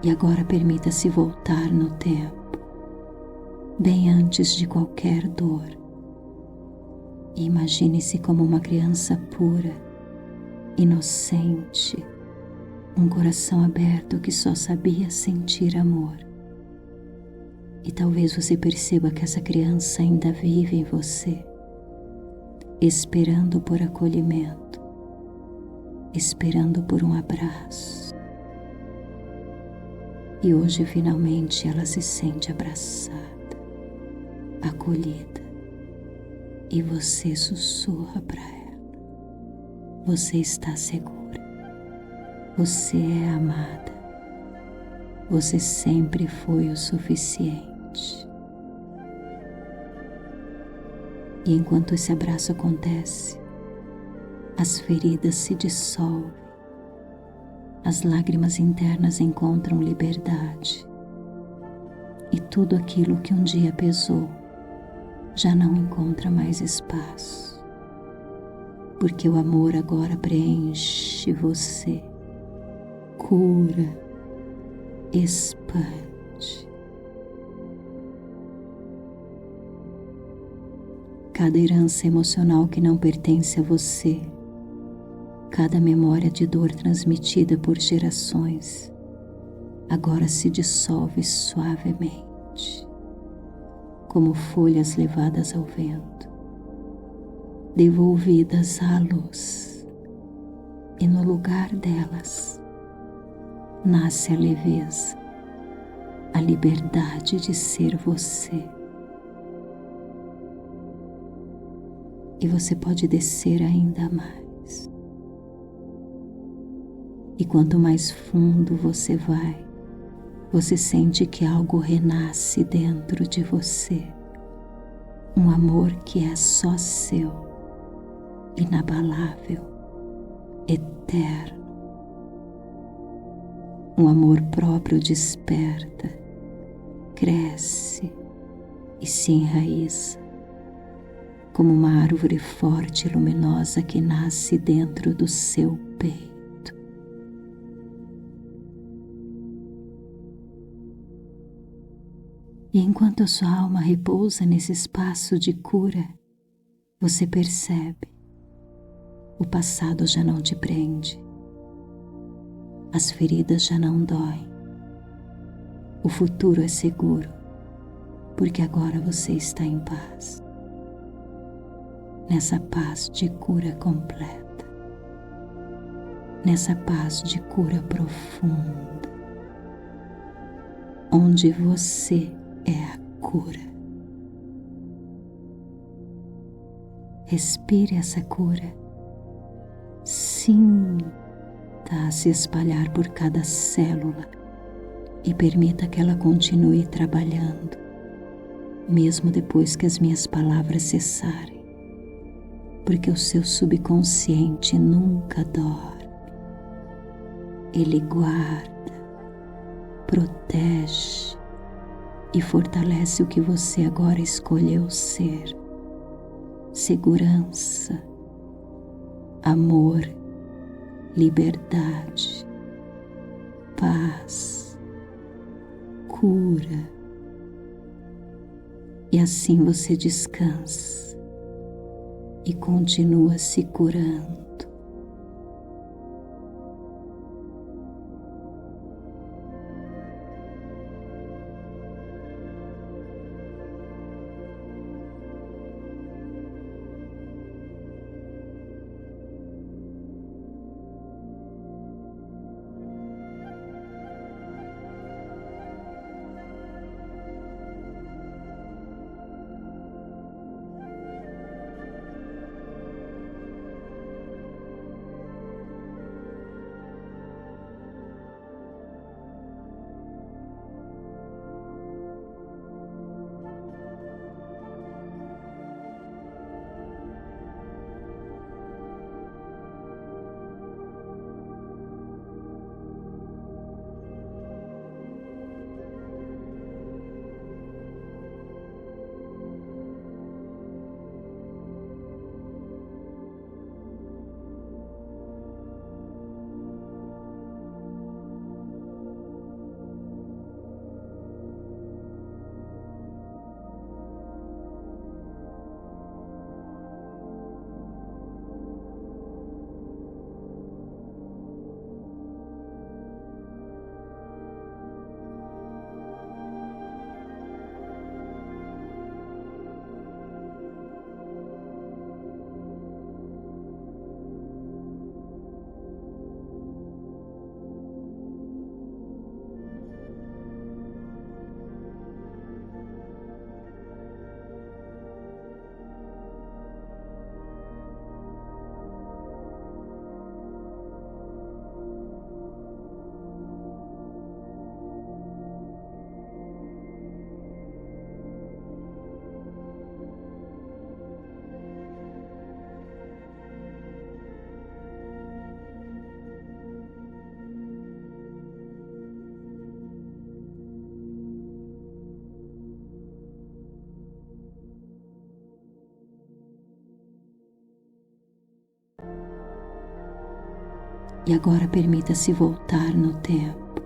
E agora permita-se voltar no tempo, bem antes de qualquer dor. E imagine-se como uma criança pura, inocente, um coração aberto que só sabia sentir amor. E talvez você perceba que essa criança ainda vive em você, esperando por acolhimento, esperando por um abraço. E hoje finalmente ela se sente abraçada, acolhida, e você sussurra para ela: você está segura, você é amada, você sempre foi o suficiente. E enquanto esse abraço acontece, as feridas se dissolvem, as lágrimas internas encontram liberdade, e tudo aquilo que um dia pesou já não encontra mais espaço, porque o amor agora preenche você, cura, expande. Cada herança emocional que não pertence a você, cada memória de dor transmitida por gerações, agora se dissolve suavemente, como folhas levadas ao vento, devolvidas à luz, e no lugar delas nasce a leveza, a liberdade de ser você. E você pode descer ainda mais. E quanto mais fundo você vai, você sente que algo renasce dentro de você. Um amor que é só seu, inabalável, eterno. Um amor próprio desperta, cresce e se enraiza, como uma árvore forte e luminosa que nasce dentro do seu peito. E enquanto a sua alma repousa nesse espaço de cura, você percebe: o passado já não te prende, as feridas já não doem, o futuro é seguro, porque agora você está em paz, nessa paz de cura completa, nessa paz de cura profunda, onde você é a cura. Respire essa cura, sinta se espalhar por cada célula e permita que ela continue trabalhando, mesmo depois que as minhas palavras cessarem, porque o seu subconsciente nunca dorme. Ele guarda, protege e fortalece o que você agora escolheu ser: segurança, amor, liberdade, paz, cura. E assim você descansa e continua se curando. E agora permita-se voltar no tempo,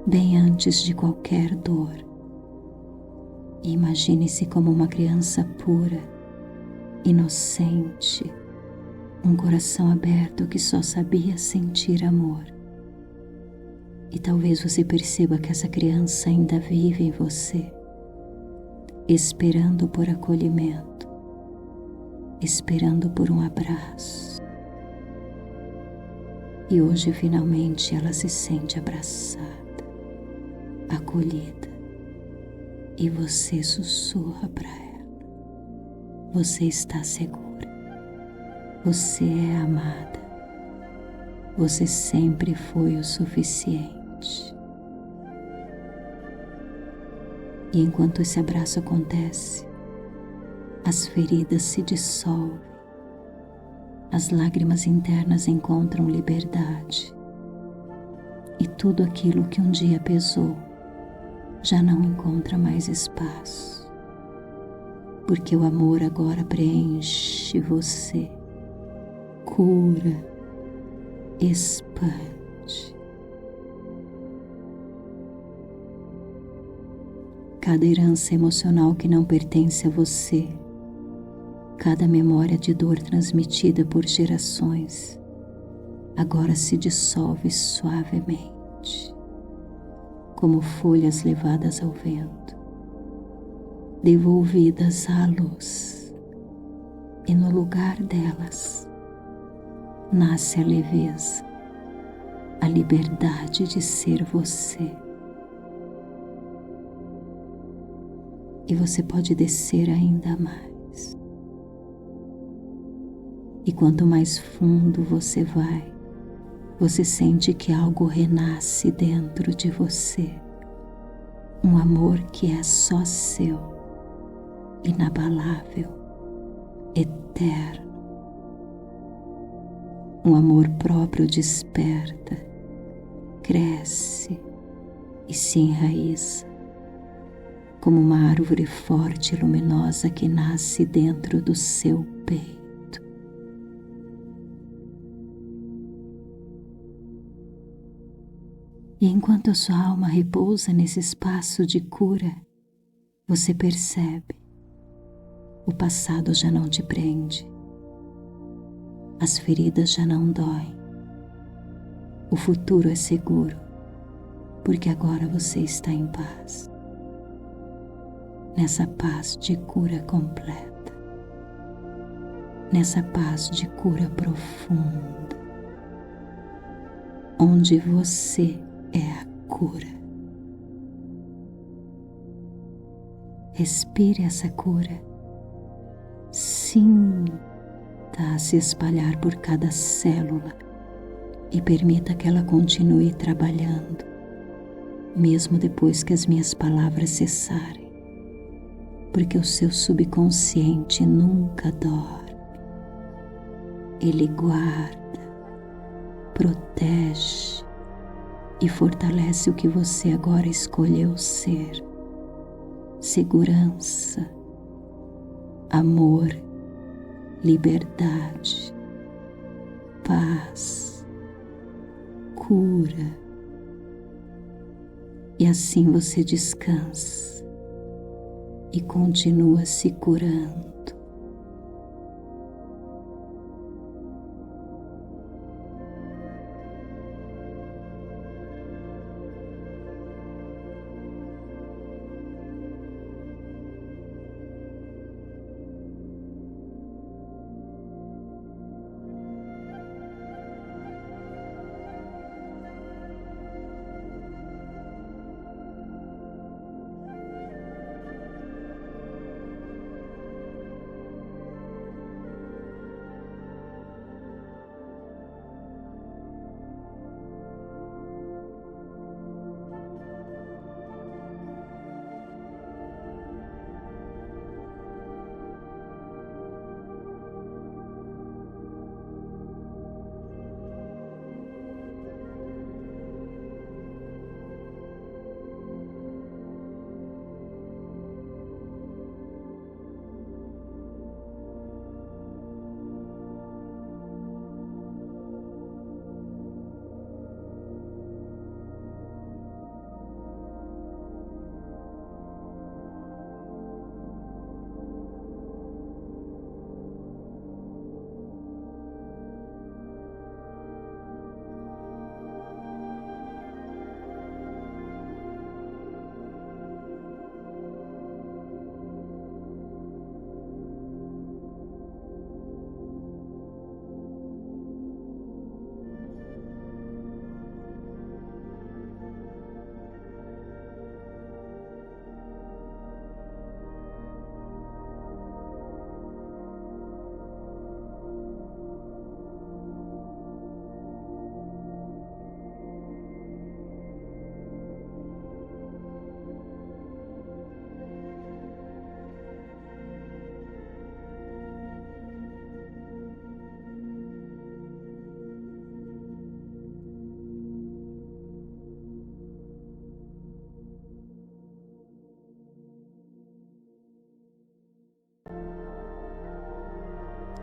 bem antes de qualquer dor. E imagine-se como uma criança pura, inocente, um coração aberto que só sabia sentir amor. E talvez você perceba que essa criança ainda vive em você, esperando por acolhimento, esperando por um abraço. E hoje finalmente ela se sente abraçada, acolhida, e você sussurra para ela: você está segura, você é amada, você sempre foi o suficiente. E enquanto esse abraço acontece, as feridas se dissolvem, as lágrimas internas encontram liberdade, e tudo aquilo que um dia pesou já não encontra mais espaço, porque o amor agora preenche você, cura, expande. Cada herança emocional que não pertence a você, cada memória de dor transmitida por gerações, agora se dissolve suavemente, como folhas levadas ao vento, devolvidas à luz, e no lugar delas nasce a leveza, a liberdade de ser você. E você pode descer ainda mais. E quanto mais fundo você vai, você sente que algo renasce dentro de você. Um amor que é só seu, inabalável, eterno. Um amor próprio desperta, cresce e se enraiza, como uma árvore forte e luminosa que nasce dentro do seu peito. E enquanto a sua alma repousa nesse espaço de cura, você percebe: o passado já não te prende, as feridas já não doem, o futuro é seguro, porque agora você está em paz. Nessa paz de cura completa, nessa paz de cura profunda, onde você é a cura. Respire essa cura, sinta se espalhar por cada célula e permita que ela continue trabalhando, mesmo depois que as minhas palavras cessarem. Porque o seu subconsciente nunca dorme. Ele guarda, protege e fortalece o que você agora escolheu ser: segurança, amor, liberdade, paz, cura. E assim você descansa e continua se curando.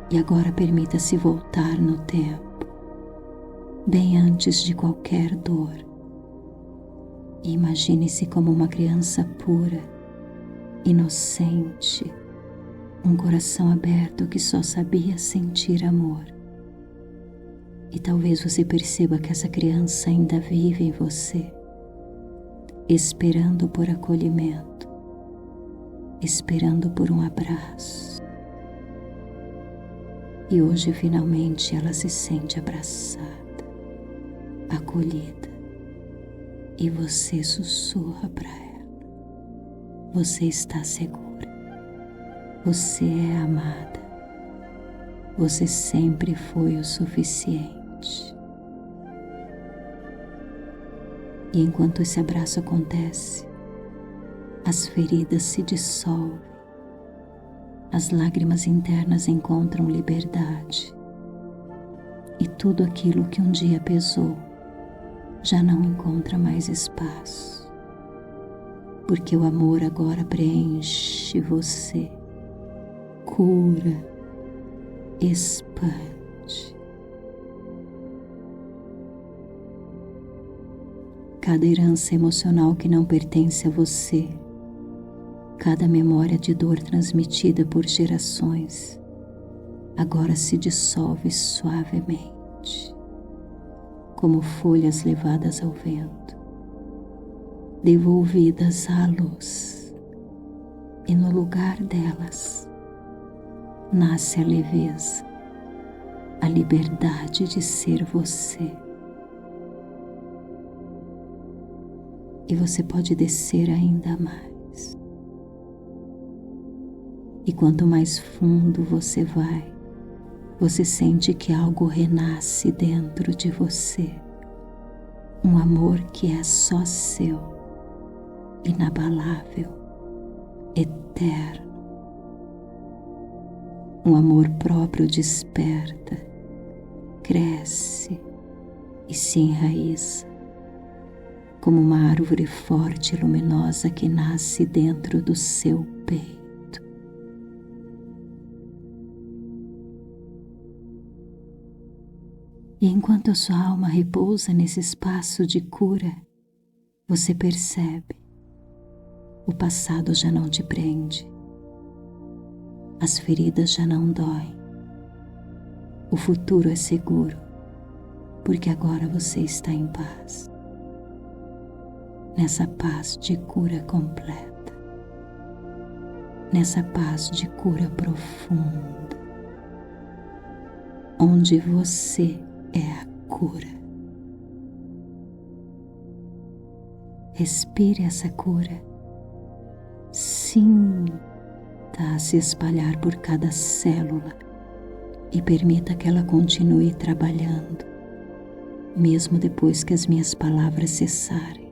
E agora permita-se voltar no tempo, bem antes de qualquer dor. E imagine-se como uma criança pura, inocente, um coração aberto que só sabia sentir amor. E talvez você perceba que essa criança ainda vive em você, esperando por acolhimento, esperando por um abraço. E hoje finalmente ela se sente abraçada, acolhida, e você sussurra para ela: você está segura, você é amada, você sempre foi o suficiente. E enquanto esse abraço acontece, as feridas se dissolvem, as lágrimas internas encontram liberdade, e tudo aquilo que um dia pesou já não encontra mais espaço, porque o amor agora preenche você, cura, expande. Cada herança emocional que não pertence a você, cada memória de dor transmitida por gerações, agora se dissolve suavemente, como folhas levadas ao vento, devolvidas à luz, e no lugar delas nasce a leveza, a liberdade de ser você. E você pode descer ainda mais. E quanto mais fundo você vai, você sente que algo renasce dentro de você. Um amor que é só seu, inabalável, eterno. Um amor próprio desperta, cresce e se enraiza, como uma árvore forte e luminosa que nasce dentro do seu peito. E enquanto a sua alma repousa nesse espaço de cura, você percebe: o passado já não te prende, as feridas já não doem, o futuro é seguro, porque agora você está em paz. Nessa paz de cura completa, nessa paz de cura profunda, onde você é a cura. Respire essa cura, sinta se espalhar por cada célula e permita que ela continue trabalhando, mesmo depois que as minhas palavras cessarem.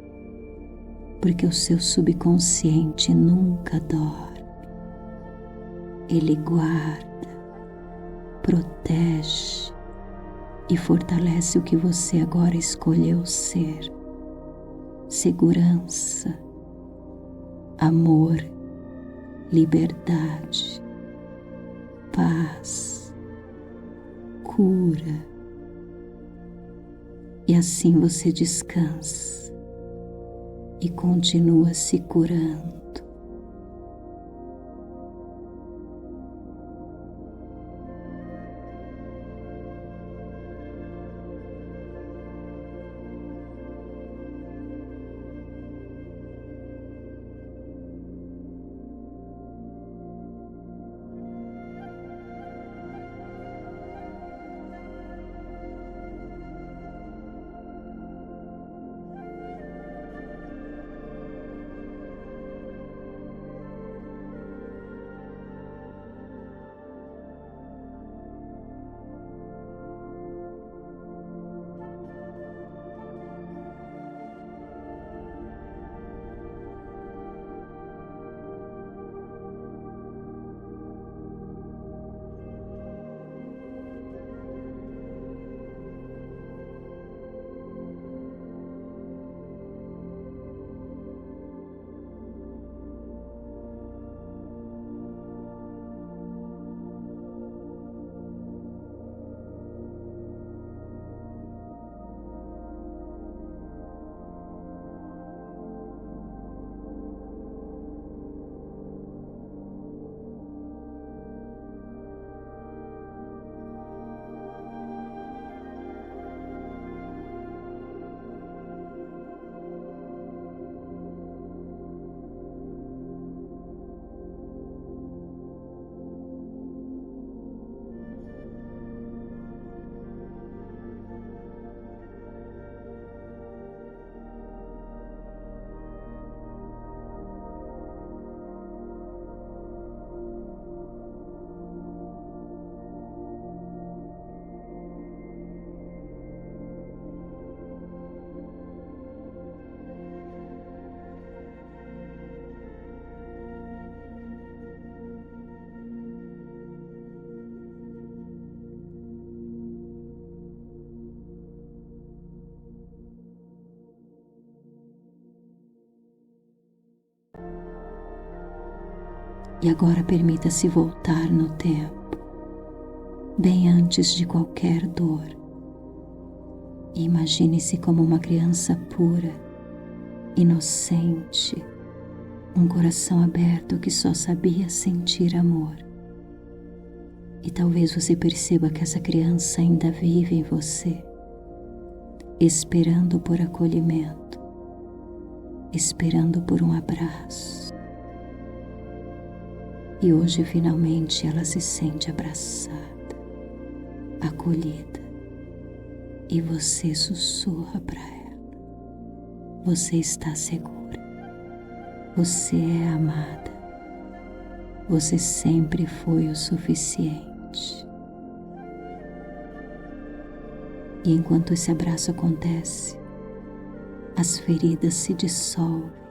Porque o seu subconsciente nunca dorme. Ele guarda, protege e fortalece o que você agora escolheu ser: segurança, amor, liberdade, paz, cura. E assim você descansa e continua se curando. E agora permita-se voltar no tempo, bem antes de qualquer dor. E imagine-se como uma criança pura, inocente, um coração aberto que só sabia sentir amor. E talvez você perceba que essa criança ainda vive em você, esperando por acolhimento, esperando por um abraço. E hoje finalmente ela se sente abraçada, acolhida, e você sussurra para ela: você está segura, você é amada, você sempre foi o suficiente. E enquanto esse abraço acontece, as feridas se dissolvem,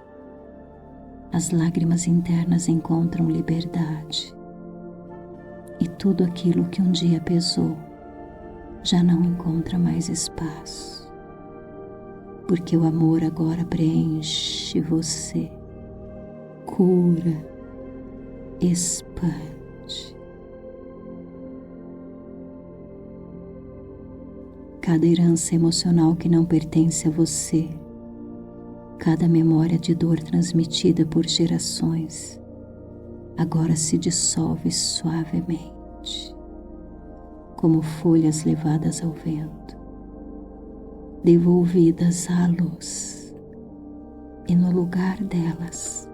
as lágrimas internas encontram liberdade, e tudo aquilo que um dia pesou já não encontra mais espaço, porque o amor agora preenche você, cura, expande. Cada herança emocional que não pertence a você, cada memória de dor transmitida por gerações, agora se dissolve suavemente, como folhas levadas ao vento, devolvidas à luz, e no lugar delas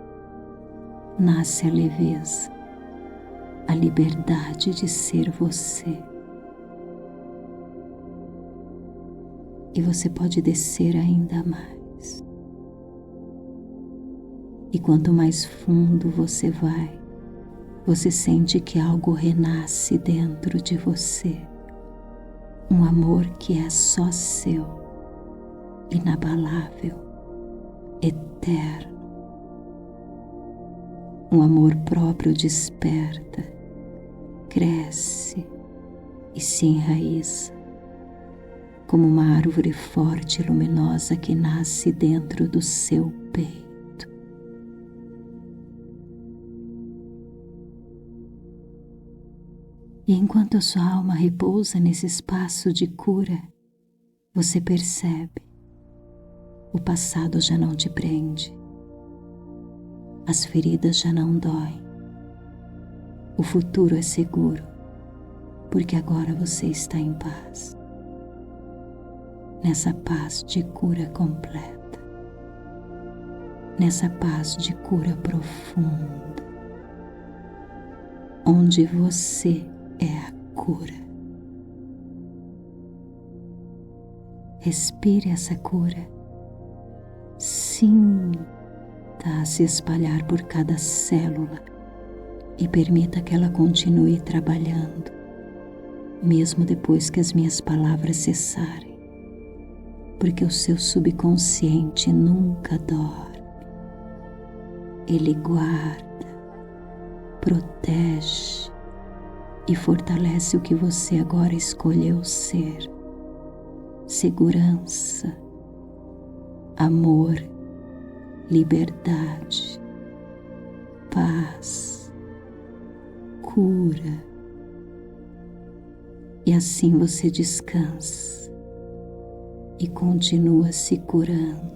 nasce a leveza, a liberdade de ser você. E você pode descer ainda mais. E quanto mais fundo você vai, você sente que algo renasce dentro de você. Um amor que é só seu, inabalável, eterno. Um amor próprio desperta, cresce e se enraiza, como uma árvore forte e luminosa que nasce dentro do seu peito. E enquanto a sua alma repousa nesse espaço de cura, você percebe: o passado já não te prende, as feridas já não doem, o futuro é seguro, porque agora você está em paz, nessa paz de cura completa, nessa paz de cura profunda, onde você é a cura. Respire essa cura, sinta se espalhar por cada célula e permita que ela continue trabalhando, mesmo depois que as minhas palavras cessarem, porque o seu subconsciente nunca dorme. Ele guarda, protege e fortalece o que você agora escolheu ser: segurança, amor, liberdade, paz, cura. E assim você descansa e continua se curando.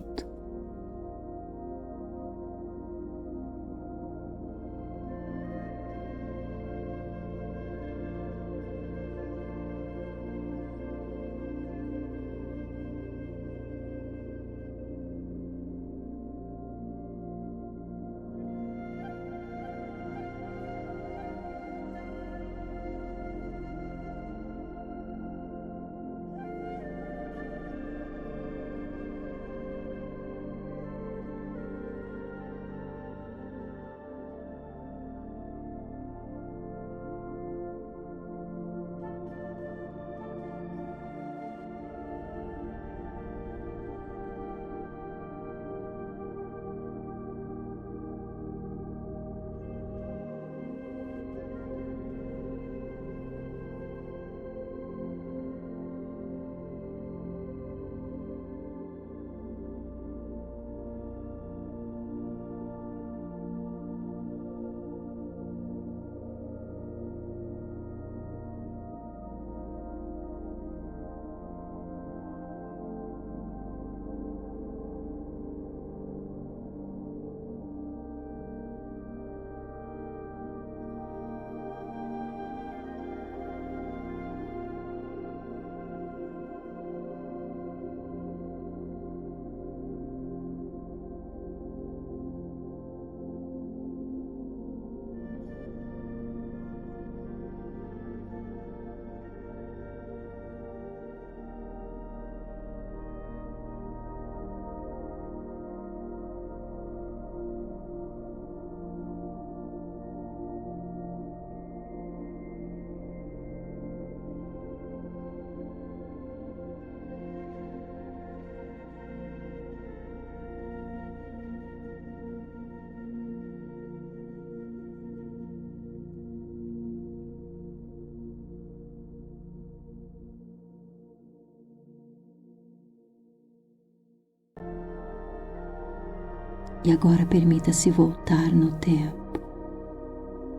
E agora permita-se voltar no tempo,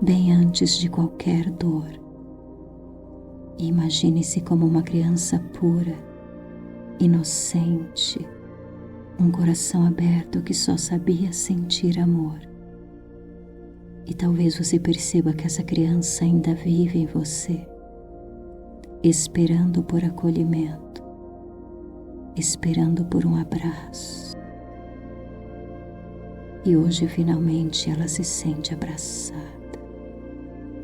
bem antes de qualquer dor. E imagine-se como uma criança pura, inocente, um coração aberto que só sabia sentir amor. E talvez você perceba que essa criança ainda vive em você, esperando por acolhimento, esperando por um abraço. E hoje finalmente ela se sente abraçada,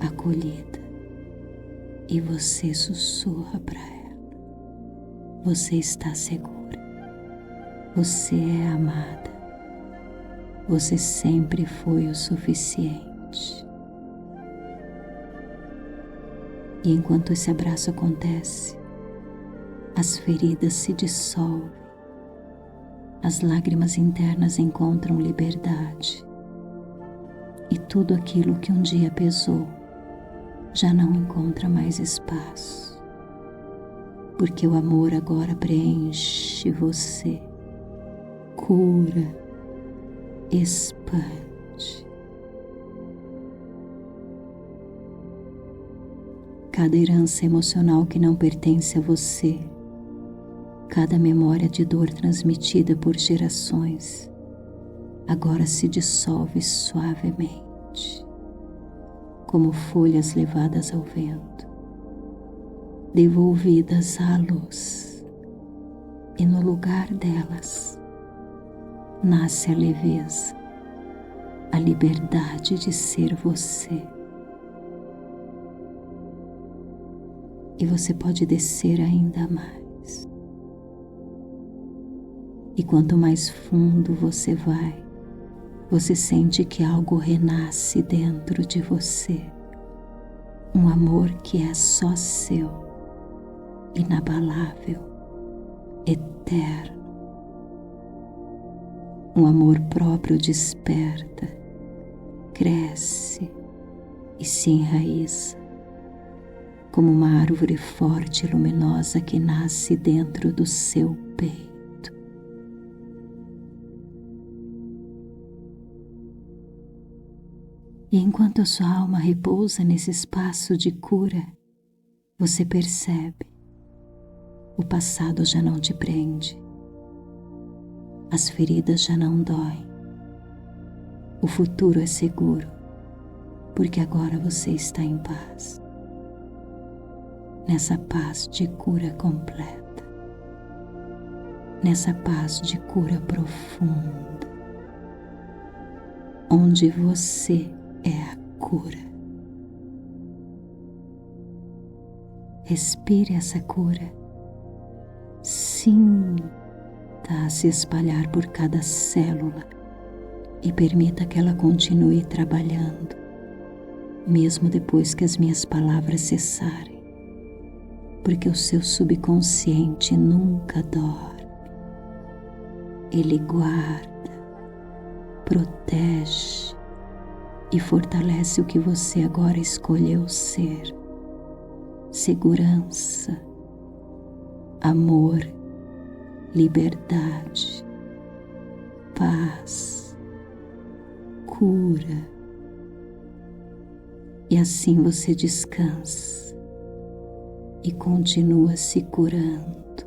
acolhida, e você sussurra para ela: você está segura, você é amada, você sempre foi o suficiente. E enquanto esse abraço acontece, as feridas se dissolvem, as lágrimas internas encontram liberdade, e tudo aquilo que um dia pesou já não encontra mais espaço, porque o amor agora preenche você, cura, expande. Cada herança emocional que não pertence a você, cada memória de dor transmitida por gerações, agora se dissolve suavemente, como folhas levadas ao vento, devolvidas à luz, e no lugar delas nasce a leveza, a liberdade de ser você. E você pode descer ainda mais. E quanto mais fundo você vai, você sente que algo renasce dentro de você. Um amor que é só seu, inabalável, eterno. Um amor próprio desperta, cresce e se enraiza, como uma árvore forte e luminosa que nasce dentro do seu peito. E enquanto a sua alma repousa nesse espaço de cura, você percebe: o passado já não te prende, as feridas já não doem, o futuro é seguro, porque agora você está em paz. Nessa paz de cura completa, nessa paz de cura profunda, onde você é a cura. Respire essa cura, sinta se espalhar por cada célula e permita que ela continue trabalhando, mesmo depois que as minhas palavras cessarem. Porque o seu subconsciente nunca dorme. Ele guarda, protege e fortalece o que você agora escolheu ser: segurança, amor, liberdade, paz, cura. E assim você descansa e continua se curando,